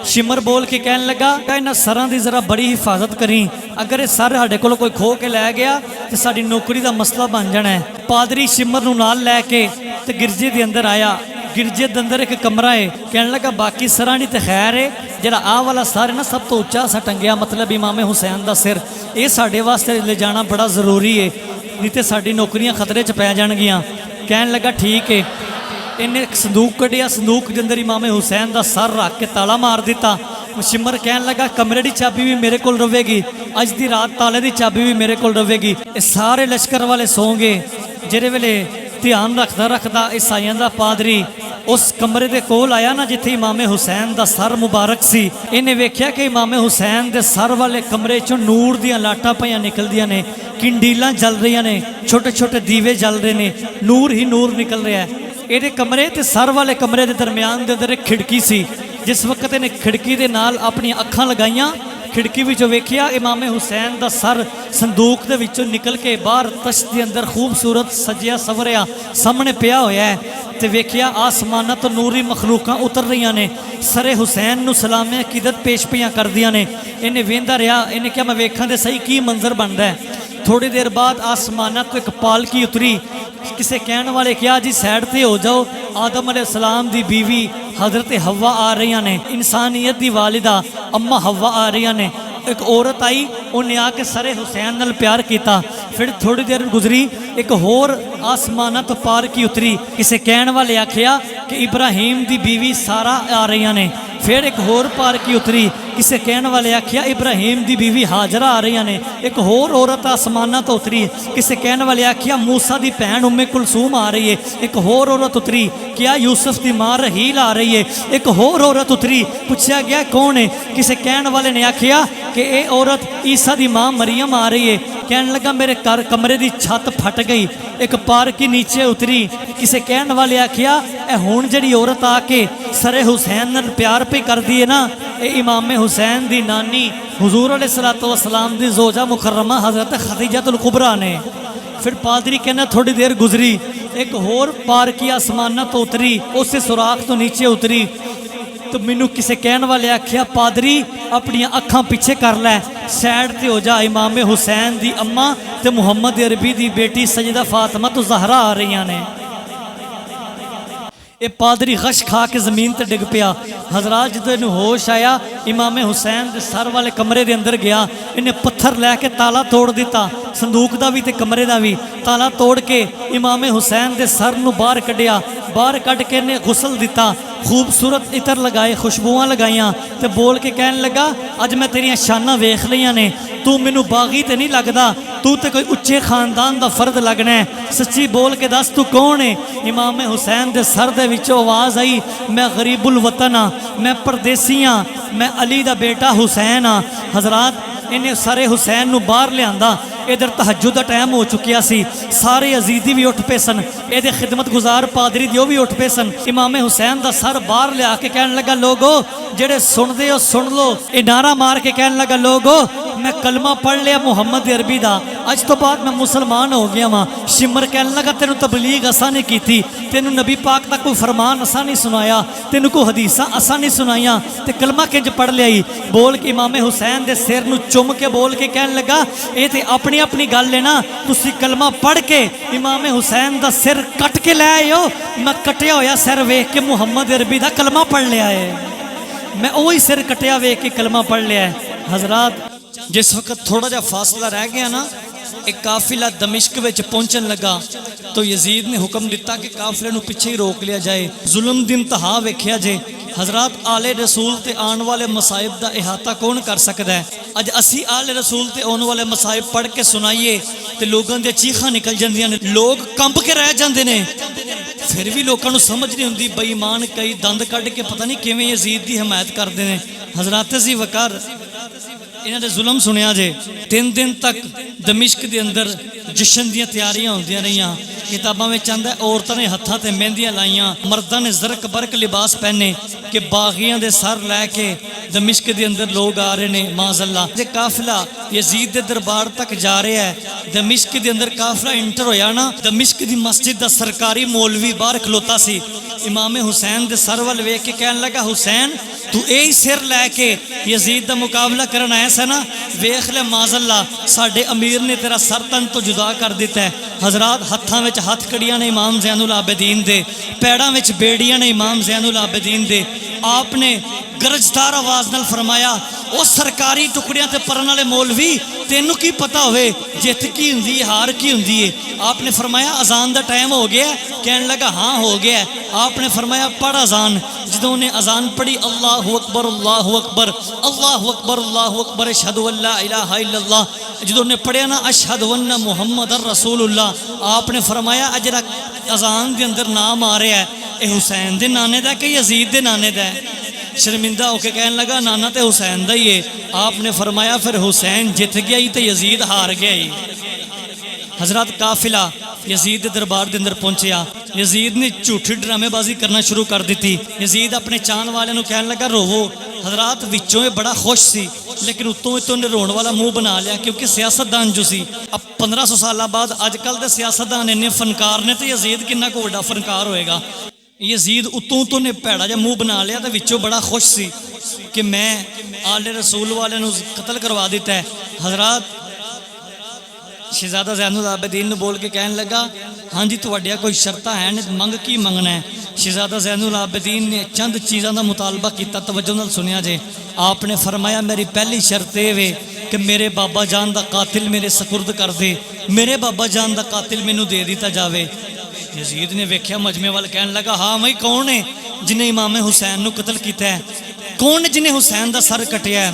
शिमर बोल के कहने लगा इन्हां सरां दी जरा बड़ी हिफाजत करी, अगर ये सर साडे कोलों कोई खो के लै गया तो साडी नौकरी का मसला बन जाना है। पादरी शिमर नूं नाल लैके ते गिरजे के अंदर आया। गिरजे के अंदर एक कमरा है, कहने लगा बाकी सरां दी ते खैर है, जिहड़ा आ वाला सर है ना सब तो उच्चा सा टंगिया, मतलब इमाम हुसैन का सिर, ये साडे वास्ते ले जाना बड़ा जरूरी है, नहीं तो साडी नौकरियां खतरे च पै जाणगियां। कहने लगा ठीक है। इन्हें एक संदूक कढ़िया, संदूक के अंदर इमाम हुसैन का सर रख के ताला मार दिता। शिमर कहने लगा कमरे की चाबी भी मेरे को रहेगी, अज की रात ताले की चाबी भी मेरे को रहेगी। ये सारे लश्कर वाले सौ गए। जिहड़े वेले ध्यान रखता रखता ईसाइयां का पादरी उस कमरे के कोल आया ना जिथे इमाम हुसैन का सर मुबारक सी, इन्हें वेख्या कि इमाम हुसैन के सर वाले कमरे चों नूर दियां लाटां पईयां निकलदियां ने, किंडीलां जल रही ने, छोटे छोटे दीवे जल रहे ने, नूर ही नूर निकल रहा है। ये कमरे ते सर वाले कमरे के दरम्यान के अंदर एक खिड़की सी। जिस वक्त इन्हें खिड़की के नाल अपनी अखां लगाइयां, खिड़की विचों वेख्या इमाम हुसैन का सर संदूक दे विचों निकल के बाहर तश्त के अंदर खूबसूरत सजिया सवरिया सामने पिया होया है। ते वेख्या आसमानां तो नूरी मखलूकां उतर रही ने, सरे हुसैन नूं सलामे अकीदत पेश पियां करदियां ने। इन्हें वेंदा रहा, इन्हें क्या मैं वेखां दे सही की मंजर बनता है। थोड़ी देर बाद आसमाना तो एक पालकी उतरी। किसी कहने वाले क्या जी साइड पे हो जाओ, आदम अलैहिस्सलाम दी बीवी हजरत हवा आ रही ने, इंसानियत दी वालिदा अम्मा हवा आ रही ने। एक औरत आई, उन्हें आके सरे हुसैन नाल प्यार किया। फिर थोड़ी देर गुजरी, एक होर आसमाना तो पार की उतरी। किसी कहने वाले आखिया कि इब्राहिम दी बीवी सारा आ रही ने। फिर एक होर पार की उतरी, किसी कहने वाले आखिया इब्राहिम दी बीवी हाजरा आ रही ने। एक होर औरत आसमाना तो उतरी, किसी कहने वाले आखिया मूसा दी भैन उम्मे कुलसूम आ रही है। एक होर औरत उतरी, क्या यूसुफ दी मां रहील आ रही है। एक होर औरत उतरी, पूछा गया कौन है। किसी कहने वाले ने आखिया कि ये औरत ईसा दी मां मरियम आ रही है। कहने लगा मेरे घर कमरे की छत फट गई। एक पार की नीचे उतरी, किसी कहने वाले आखिया ए हुण जड़ी औरत आके सरे हुसैन नाल प्यार पे कर दी है ना, ये इमाम हुसैन दी नानी हुजूर अलैहिस्सलातु वस्सलाम दी जोजा मुकर्रमा हजरत खदीजतुल कुबरा ने। फिर पादरी कहना थोड़ी देर गुजरी, एक होर पार की आसमाना तो उतरी, उस सुराख तो नीचे उतरी। तो मैनू किसी कहने वाले आखिया पादरी अपनी अखां पीछे कर लै, सैड ते हो जा, इमाम हुसैन दी अम्मा ते मुहम्मद अरबी दी बेटी सजदा फातिमा तो जहरा आ रही ने। ये पादरी गश खा के जमीन ते डिग पिया। हजरात जो इन्हें होश आया, इमाम हुसैन के सर वाले कमरे के अंदर गया। इन्हें पत्थर लैके ताला तोड़ दिता, संदूक का भी ते कमरे का भी। ताला तोड़ के इमाम हुसैन के सर नूं बाहर कढ़िया, बाहर कढ़ के इन्हें गुसल दिता। खूबसूरत इतर लगाए, खुशबुआं लगाइयां ते बोल के कहन लगा अज मैं तेरियां शानां वेख लईयां ने, तू मैनू बागी तो नहीं लगता, तू तो कोई उच्चे खानदान का फर्द लगना है, सच्ची बोल के दस तू कौन है। इमाम हुसैन के सर दे विचों आवाज़ आई, मैं गरीबुल वतन हाँ, मैं परदेसी हाँ, मैं अली दा बेटा हुसैन हाँ। हजरात इन्हें सारे हुसैन नू बाहर लिया, इधर तहज्जुद का टाइम हो चुकिया सी, सारे अजीदी भी उठ पे सन, ये खिदमत गुजार पादरी दी भी उठ पे सन। इमाम हुसैन का सर बाहर लिया के कहन लगा लोगो जेड़े सुनते हो सुन लो। ये नारा मार के कहन लगा लोगो मैं कलमा पढ़ लिया मुहम्मद अरबी का, अज तो बाद मैं मुसलमान हो गया वहाँ। शिमर कहन लगा तेन तबलीग असा नहीं की, तेन नबी पाक का कोई फरमान असा नहीं सुनाया, तेन कोई हदीसा असा नहीं सुनाइया, तो कलमा किंज पढ़ लिया ही। बोल के इमाम हुसैन के सिर नू चुम के बोल के कहन लगा ये तो अपनी अपनी गल है ना, तुसी कलमा पढ़ के इमाम हुसैन का सिर कट के लै आए हो, मैं कटिया होया सिर वेख के मुहम्मद अरबी का कलमा पढ़ लिया है, मैं वही सिर कटिया वेख के कलमा पढ़ लिया है। हजरात जिस वक्त थोड़ा जा फासला रह गया ना, एक काफिला दमिश्क में पहुंचन लगा तो यजीद ने हुक्म दिता कि काफिले नू पिछे ही रोक लिया जाए, जुल्म दी इंतहा वेख्या जे। हजरात आले रसूल ते आने वाले मसाइब का इहाता कौन कर सकता है। अज असी आले रसूल ते आने वाले मसाइब पढ़ के सुनाइए तो लोगों दी चीखां निकल जांदियां ने, लोग कंब के रह जाते हैं, फिर भी लोगों को समझ नहीं होंदी। बेईमान कई दंद कढ़ के पता नहीं किवें यजीद की हमायत करते हैं। हजरात सी वकार इन्हां दे जुल्म सुनिया जे, 3 दिन तक दमिश्क के अंदर जश्न दी तैयारियां होंदियां रहियां। किताबां में आंदा औरतां ने हत्थां ते मेहंदियां लाइयां, मर्दां ने जरक बरक लिबास पहने कि बागियां दे सर लैके दमिश्क के अंदर लोग आ रहे हैं। माज़अल्लाह जे काफिला यजीद के दरबार तक जा रहा है, दमिश्क के अंदर काफिला इंटर होया ना, दमिश्क की मस्जिद का सरकारी मौलवी बाहर खलोता सी। इमाम हुसैन के सर वाल वेख के कहन लगा हुसैन तू यही सिर लैके यजीद का मुकाबला करन आया सा ना, वेख ले माज़अल्लाह साडे अमीर ने तेरा सर तन तो जुदा कर दिता है। हजरात हत्थां विच हथ कड़ियां ने इमाम ज़ैनुल आबिदीन दे, पैड़ां विच बेड़ियां ने इमाम ज़ैनुल आबिदीन दे। आपने गरजदार आवाज़ नाल फरमाया ओ सरकारी टुकड़ियां ते परन वाले मौलवी तेनू की पता होवे जित की हुंदी है हार की हुंदी है। आपने फरमाया अजान का टाइम हो गया, कहन लगा हाँ हो गया। आपने फरमाया पढ़ अजान। जदों ने अजान पढ़ी अल्लाहु अकबर अल्लाहु अकबर अल्लाहु अकबर अल्लाहु अकबर अशहदु अल्ला इलाहा इल्लल्लाह, जदों ने पढ़िया ना अशहदु अन्ना मुहम्मदर रसूलुल्लाह, आपने फरमाया अजरा अजान के अंदर नाम आ रहा है ये हुसैन के नाने का कि यजीद के नाने का है। शर्मिंदा होकर कहन लगा नाना तो हुसैन का ही है। आपने फरमाया फिर हुसैन जित गया ही तो यजीद हार गया ही। हजरत काफिला यजीद के दरबार के अंदर पहुंचया, यजीद ने झूठी ड्रामेबाजी करना शुरू कर दी। यजीद अपने चाहन वाले को कहन लगा रोवो। हजरात विचों ये बड़ा खुश सी, लेकिन उत्तों इतों ने रोण वाला मुँह बना लिया, क्योंकि सियासतदान जो सी अब 1500 साल बाद अजकल के सियासतदान इन्ने फनकार ने, तो यजीद कितना को बड़ा फनकार होएगा। यजीद उत्तों उत्तों ने भैड़ा जहा मुँह बना लिया, तो विचों बड़ा खुश सी कि मैं आले रसूल वाले कतल करवा दिता है। हजरात शहजादा ज़ैनुल आबिदीन बोल के कहन लगा हाँ जी तुहाडिया कोई शर्तां हैं ने, मंग की मंगना है। शहजादा ज़ैनुल आबिदीन ने चंद चीज़ों का मुतालबा किया, तवज्जो नाल सुनिया जे। आपने फरमाया मेरी पहली शर्त ये वे कि मेरे बाबा जान का कातिल मेरे सपुर्द कर दे, मेरे बाबा जान का कातिल मैनू दे दिता जाए। यजीद ने वेख्या मजमे वाल, कहन लगा हाँ भाई कौन है जिन्हें इमाम हुसैन को कतल किया है, कौन है जिन्हें हुसैन का सर कटिया है।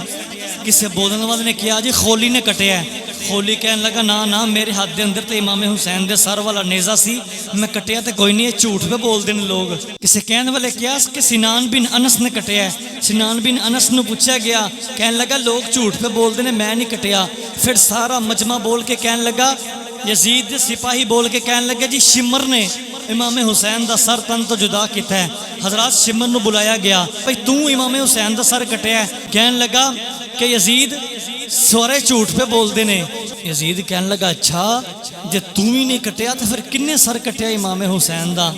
किसी बोलने वाले ने कहा जी खोली ने कटिया है। खोली कहन लगा ना ना मेरे हाथ के अंदर तो इमाम हुसैन के सर वाला नेज़ा सी, मैं कटिया तो कोई नहीं है, झूठ पे बोलते हैं लोग। किसी कहने वाले कहा कि सिनान बिन अनस ने कटिया है। सिनान बिन अनस को पूछा गया, कहन लगा लोग झूठ पे बोलते हैं मैं नहीं कटिया। फिर सारा मजमा बोल के कहन लगा, यजीद के सिपाही बोल के कहन लगे जी शिमर ने इमाम हुसैन का सर तन तो जुदा किया है। हजरात शिमर को बुलाया गया, भाई तू इमाम हुसैन का सर कटिया है। कहन लगा कि यजीद सारे झूठ पे बोलते ने। यजीद कहन लगा अच्छा जे तू ही नहीं कटिया तो फिर किन्ने सर कटिया इमाम हुसैन का।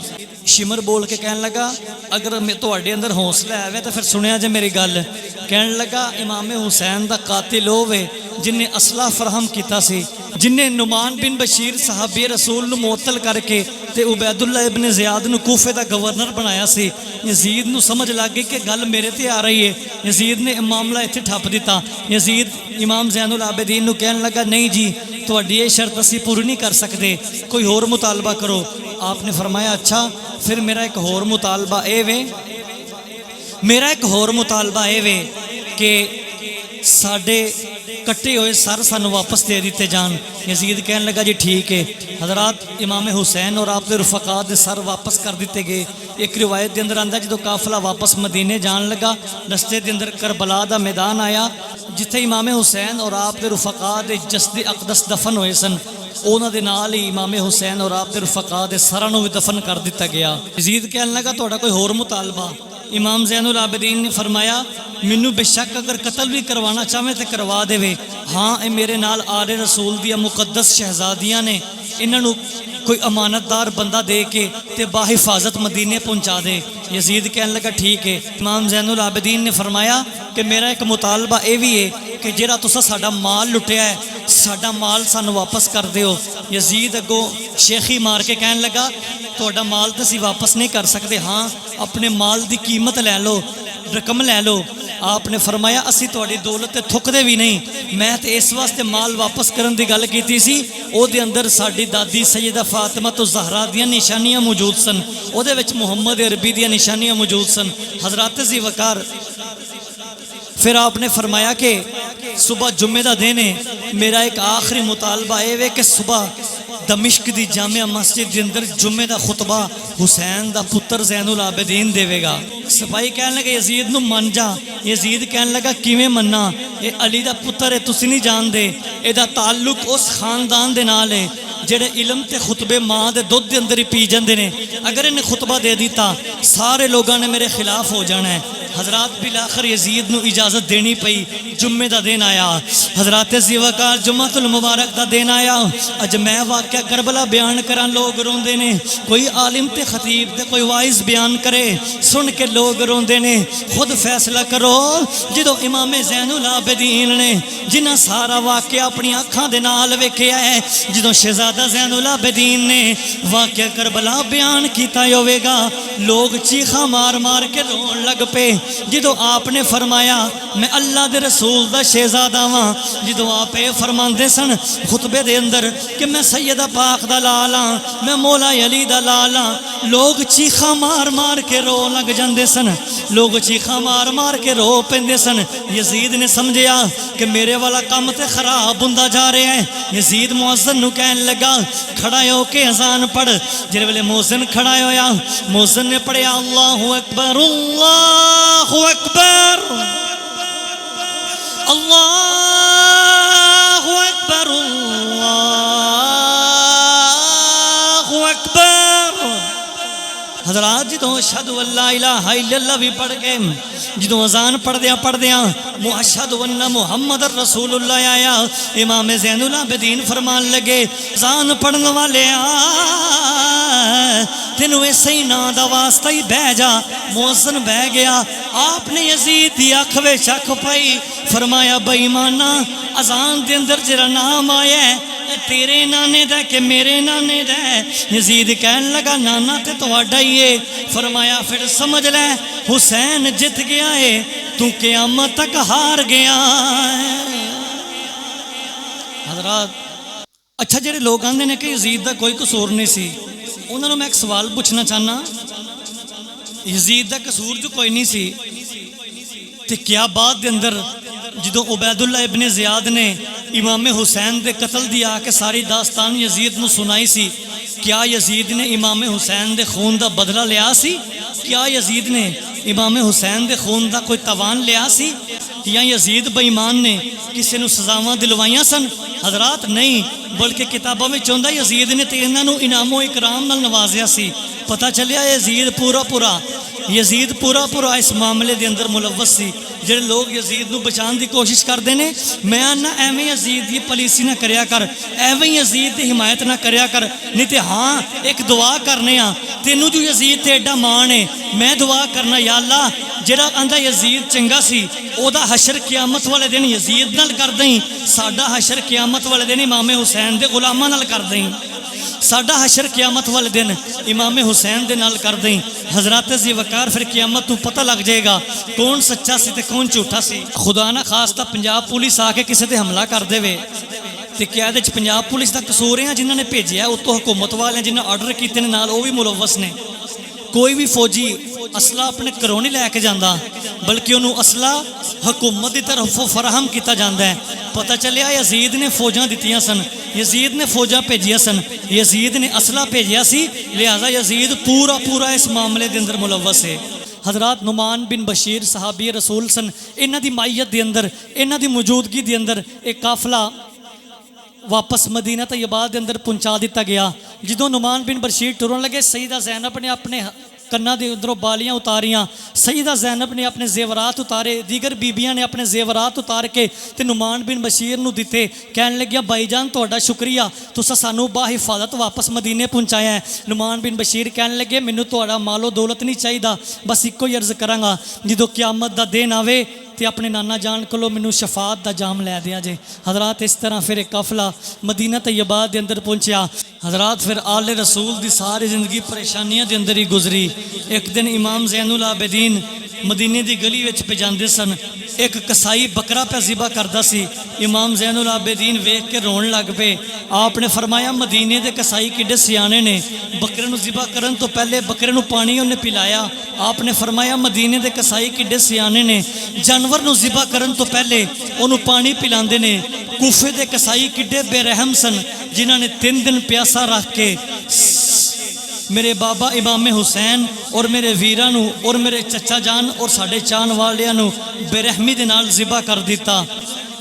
शिमर बोल के कहन लगा अगर मैं तुहाडे अंदर हौसला है तो फिर सुनिया जे मेरी गल। कहन लगा इमाम हुसैन का कातिल होवे जिन्हें असला फराहम किया सी, जिन्हें नुमान बिन बशीर सहाबी रसूल नूं मुअत्तल करके ते उबैदुल्ला इब्न ज़ियाद नूं कूफे का गवर्नर बनाया सी। यजीद नूं समझ लग गई कि गल मेरे ते आ रही है। यजीद ने मामला इत्थे ठप दिता। यजीद इमाम ज़ैनुल आबिदीन नूं कहन लगा नहीं जी तुहाडी ये शर्त असीं पूरी नहीं कर सकते, कोई होर मुतालबा करो। आपने फरमाया अच्छा फिर मेरा एक होर मुतालबा ए वे मेरा एक होर मुतालबा ये वे कि साढ़े कट्टे हुए सर सानू वापस दे दिते जान। यजीद कहने लगा जी ठीक है। हजरात इमाम हुसैन और आपके रुफका दे सर वापस कर दिते गए। एक रिवायत के अंदर आंदा जो काफिला वापस मदीने जान लगा, रस्ते के अंदर करबला का मैदान आया जिथे इमाम हुसैन और आपके रुफका दे जसद अकदस दफन हुए सन। उन्होंने दे नाल ही इमाम हुसैन और आपके रुफका दे सरां नूं भी दफन कर दिता गया। यजीद कहने लगा तुहाडा कोई होर मुतालबा? इमाम ज़ैनुल आबिदीन ने फरमाया मैनू बेशक अगर कतल भी करवाना चाहे तो करवा देवे। हाँ ये मेरे नाल आले रसूल दियां मुकद्दस शहजादियां ने, इन्हों कोई अमानतदार बंदा दे के ते बाहिफाजत मदीने पहुँचा दे। यजीद कहने लगा ठीक है। इमाम ज़ैनुल आबिदीन ने फरमाया कि मेरा एक मुतालबा यह भी है कि जिहड़ा तुसां साडा माल लुटिया है, साडा माल सानू वापस कर दिओ। यजीद अगों शेखी मार के कहने लगा तुहाडा माल तो असीं वापस नहीं कर सकते, हाँ अपने माल की कीमत लै लो, रकम लै लो। आपने फरमाया असी तुहाडी दौलत ते थुकदे भी नहीं, मैं तो इस वास्ते माल वापस करन दी गल कीती सी। ओहदे अंदर साडी दादी सैयदा फातिमा तो ज़हरा दियां निशानियां मौजूद सन, ओहदे विच मुहम्मद अरबी दियां निशानियां मौजूद सन। हज़रत ज़ी वकार फिर आपने फरमाया कि सुबह जुम्मे का दिन है, मेरा एक आखिरी मुतालबा यह है कि सुबह दमिश्क की जामिया मस्जिद के अंदर जुम्मे का खुतबा हुसैन का पुत्र ज़ैनुल आबिदीन देवेगा। सिपाही कहने लगे यजीद नूं मन जा। यजीद कहने लगा किवें मन्ना, ये अली का पुत्र है, तुसीं नहीं जानते, इहदा ताल्लुक उस खानदान दे नाल है जेड़े इलम ते खुतबे माँ के दुध के अंदर ही पी जाते हैं। अगर इन्हें खुतबा दे दिता सारे लोगों ने मेरे खिलाफ हो जाना है। हजरात बिल आखिर यजीद नूं इजाजत देनी पई। जुम्मे का दिन आया, हजरात ज़ीवकार जुम्मतुल मुबारक का दिन आया। अज मैं वाक़या करबला बयान करा, लोग रोंदे ने, कोई आलिम ते खतीब ते कोई वाइज बयान करे, सुन के लोग रोंदे ने। खुद फैसला करो जो इमाम ज़ैनुल आबिदीन ने जिन्हें सारा वाक़या अपनी अखां दे नाल वेखिया है, जो शहजादा ज़ैनुल आबिदीन ने वाक़या करबला बयान किया होवेगा, लोग चीखा मार मार के रोन लग पे। जो आपने फरमाया मैं अल्लाह दे रसूल दा शहजादा वां, जो आप ये फरमाते सन खुतबे दे अंदर कि मैं सैयदा पाक दा लाल हाँ, मैं मौला अली दा लाल हाँ, लोग चीखा मार मार के रो लग जाते सन, लोग चीखा मार मार के रो पेंदे सन। यजीद ने समझिया कि मेरे वाला काम तो खराब हुंदा जा रहा है। यजीद मुअज्जिन नूं कहन लगा खड़ा हो के अजान पढ़। जिस वेले मुअज्जिन खड़ा होया, मुअज्जिन ने पढ़िया अल्लाहु अकबर अल्लाहु अकबर अल्लाहु अकबर अल्लाहु अकबर। हजरात जो अशहदु अल्ला इलाहा इल्लल्लाह भी पढ़ के जो अजान पढ़दिया अशहदु अन्ना मुहम्मद रसूलुल्लाह आया, इमाम ज़ैनुल आबिदीन फरमान लगे अजान पढ़ने वाले तेनू ऐसे ही ना दा वास्ता ही बह जा। मुअज्जिन बह गया। आपने यजीद की अख विच अख पाई, फरमाया बेईमाना अजान के अंदर जरा नाम आया है तेरे नाने दा के मेरे नाने दा? यजीद कहन लगा नाना ते तुहाडा ही है। फरमाया फिर समझ ले हुसैन जित गया है, तू क़यामत तक हार गया है। हज़रात अच्छा जेडे लोग आंदे ने कि यजीद दा कोई कसूर नहीं सी, उन्होंने मैं एक सवाल पूछना चाहना, यजीद दा कसूर जो कोई नहीं सी ते क्या बाद के अंदर जो उबैदुल्ला इब्ने ज़ियाद ने इमाम हुसैन के कतल दी आके सारी दास्तान यजीद नूं सुनाई सी, क्या यजीद ने इमाम हुसैन के खून का बदला लिया सी? क्या यजीद ने इमाम हुसैन के खून का कोई तवान लिया सी? या यजीद बेईमान ने किसी को सजावां दिलवाइयां सन? हजरात नहीं, बल्कि किताबों में आउंदा यजीद ने तो इन्हों इनामो इकराम नाल नवाजिया सी। पता चलिया यजीद पूरा पूरा इस मामले के अंदर मुलव्वस सी। जो लोग यजीद को बचाने की कोशिश करते हैं, मैं आना एवं यजीद की पॉलिसी ना करया कर, एवं यजीद की हिमायत ना करया कर, नहीं तो हाँ एक दुआ करने तेनू जो यजीद ते एडा मान है, मैं दुआ करना या अल्लाह जेड़ा आंदा यजीद चंगा सी ओदा हशर क़यामत वाले दिन यजीद नाल कर दई, साडा हशर क़यामत वाले दिन इमाम हुसैन के गुलामां नाल कर दई, साडा हशर क़यामत वाले दिन इमाम हुसैन दे नाल कर दई। हजरत ज़ी वकार फिर क़यामत तू पता लग जाएगा कौन सच्चा सी ते कौन झूठा सी। खुदा ना खास्ता पंजाब पुलिस आके किसी ते हमला कर देवे तो क्या ये पंजाब पुलिस का कसूर है? जिन्होंने भेजा उत्तों हुकूमत वाले जिन्हें आर्डर किए नाल वो भी मुलव्वस ने। कोई भी फौजी ਅਸਲਾ ਆਪਣੇ ਘਰੋਂ ਨਹੀਂ ਲੈ ਕੇ ਜਾਂਦਾ, ਬਲਕਿ ਉਹਨੂੰ ਅਸਲਾ ਹਕੂਮਤ ਦੀ ਤਰਫੋਂ ਫਰਾਹਮ ਕੀਤਾ ਜਾਂਦਾ ਹੈ। ਪਤਾ ਚੱਲਿਆ ਯਜ਼ੀਦ ਨੇ ਫੌਜਾਂ ਦਿੱਤੀਆਂ ਸਨ, ਯਜ਼ੀਦ ਨੇ ਫੌਜਾਂ ਭੇਜੀਆਂ ਸਨ, ਯਜ਼ੀਦ ਨੇ ਅਸਲਾ ਭੇਜਿਆ ਸੀ, ਲਿਹਾਜ਼ਾ ਯਜ਼ੀਦ ਪੂਰਾ ਇਸ ਮਾਮਲੇ ਦੇ ਅੰਦਰ ਮੁਲਵਸ ਹੈ। ਹਜ਼ਰਤ ਨੁਮਾਨ ਬਿਨ ਬਸ਼ੀਰ ਸਹਾਬੀ ਰਸੂਲ ਸਨ, ਇਹਨਾਂ ਦੀ ਮਾਈਅਤ ਦੇ ਅੰਦਰ, ਇਹਨਾਂ ਦੀ ਮੌਜੂਦਗੀ ਦੇ ਅੰਦਰ ਇੱਕ ਕਾਫਲਾ ਵਾਪਸ ਮਦੀਨਾ ਤੈयबा ਦੇ ਅੰਦਰ ਪਹੁੰਚਾ ਦਿੱਤਾ ਗਿਆ। ਜਦੋਂ ਨੁਮਾਨ ਬਿਨ ਬਸ਼ੀਰ ਟੁਰਨ ਲੱਗੇ, ਸਈਦਾ ਜ਼ੈਨਬ ਨੇ ਆਪਣੇ ਕੰਨਾਂ ਦੇ ਅੰਦਰੋਂ ਬਾਲੀਆਂ ਉਤਾਰੀਆਂ, ਸਈਦਾ ਜ਼ੈਨਬ ਨੇ ਆਪਣੇ ਜ਼ੇਵਰਾਤ ਉਤਾਰੇ, ਦੀਗਰ ਬੀਬੀਆਂ ਨੇ ਆਪਣੇ ਜ਼ੇਵਰਾਤ ਉਤਾਰ ਕੇ ਤੇ ਨੁਮਾਨ ਬਿਨ ਬਸ਼ੀਰ ਨੂੰ ਦਿੱਤੇ। ਕਹਿਣ ਲੱਗਿਆ, ਭਾਈਜਾਨ ਤੁਹਾਡਾ ਸ਼ੁਕਰੀਆ, ਤੁਸੀਂ ਸਾਨੂੰ ਬਾਹਿਫਾਜ਼ਤ ਵਾਪਸ ਮਦੀਨੇ ਪਹੁੰਚਾਇਆ ਹੈ। ਨੁਮਾਨ ਬਿਨ ਬਸ਼ੀਰ ਕਹਿਣ ਲੱਗੇ, ਮੈਨੂੰ ਤੁਹਾਡਾ ਮਾਲੋ ਦੌਲਤ ਨਹੀਂ ਚਾਹੀਦਾ, ਬਸ ਇੱਕੋ ਹੀ ਅਰਜ਼ ਕਰਾਂਗਾ, ਜਦੋਂ ਕਿਆਮਤ ਦਾ ਦਿਨ ਆਵੇ ਤੇ ਆਪਣੇ ਨਾਨਾ ਜਾਨ ਕੋਲੋਂ ਮੈਨੂੰ ਸ਼ਫਾਅਤ ਦਾ ਜਾਮ ਲੈ ਦਿਆ ਜੇ। ਹਜ਼ਰਤ ਇਸ ਤਰ੍ਹਾਂ ਫਿਰ ਇੱਕ ਕਾਫਲਾ ਮਦੀਨਾ ਤੈयबा ਦੇ ਅੰਦਰ ਪਹੁੰਚਿਆ। हज़रात फिर आले रसूल दी सारी ज़िंदगी परेशानियां दे अंदर ही गुजरी। एक दिन इमाम ज़ैनुल आबिदीन मदीने दी गली विच पे जांदे सन, एक कसाई बकरा पे ज़िबा करदा सी। इमाम ज़ैनुल आबिदीन वेख के रोन लग पे। आपने फरमाया, मदीने दे कसाई किड्डे सियाने ने, बकरे नूं ज़िबा करन तो पहले बकरे नूं पानी उन्हें पिलाया। आपने फरमाया, मदीने दे कसाई किड्डे सियाने ने, जानवर नूं ज़िबा करन तो पहले उन्होंने पानी पिलांदे ने। कूफे दे कसाई किड्डे बेरहम सन, जिन्हां ने 3 दिन प्यासा रख के मेरे बाबा इमाम हुसैन और मेरे वीरां नूं और मेरे चचा जान और साडे चाहण वालियां नूं बेरहमी दे नाल ज़िबा कर दिता।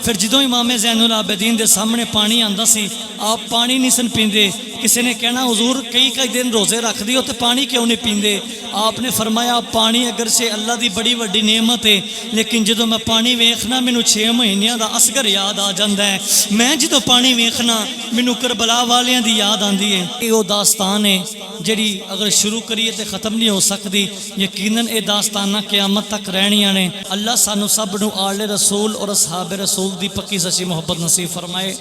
फिर जदों इमाम ज़ैनुल आबिदीन दे सामने पानी आंदा सी, आप पानी नहीं सन पींदे। किसी ने कहना, हुजूर कई दिन रोज़े रख दिओ तो पानी क्यों नहीं पींदे? आपने फरमाया, पानी अगर से अल्लाह की बड़ी वड्डी नेमत है, लेकिन जो मैं पानी वेखना मैनू 6 महीनों का असगर याद आ जाता है। मैं जो पानी वेखना मैनू करबला वालियां दी याद आती है। ये दास्तान है जिहड़ी अगर शुरू करिए तो ख़त्म नहीं हो सकती। यकीनन ये दास्ताना क़यामत तक रहनियां ने। अल्लाह सानू सब नू आले रसूल और असहाबे रसूल दी पक्की सच्ची मोहब्बत नसीब फरमाए।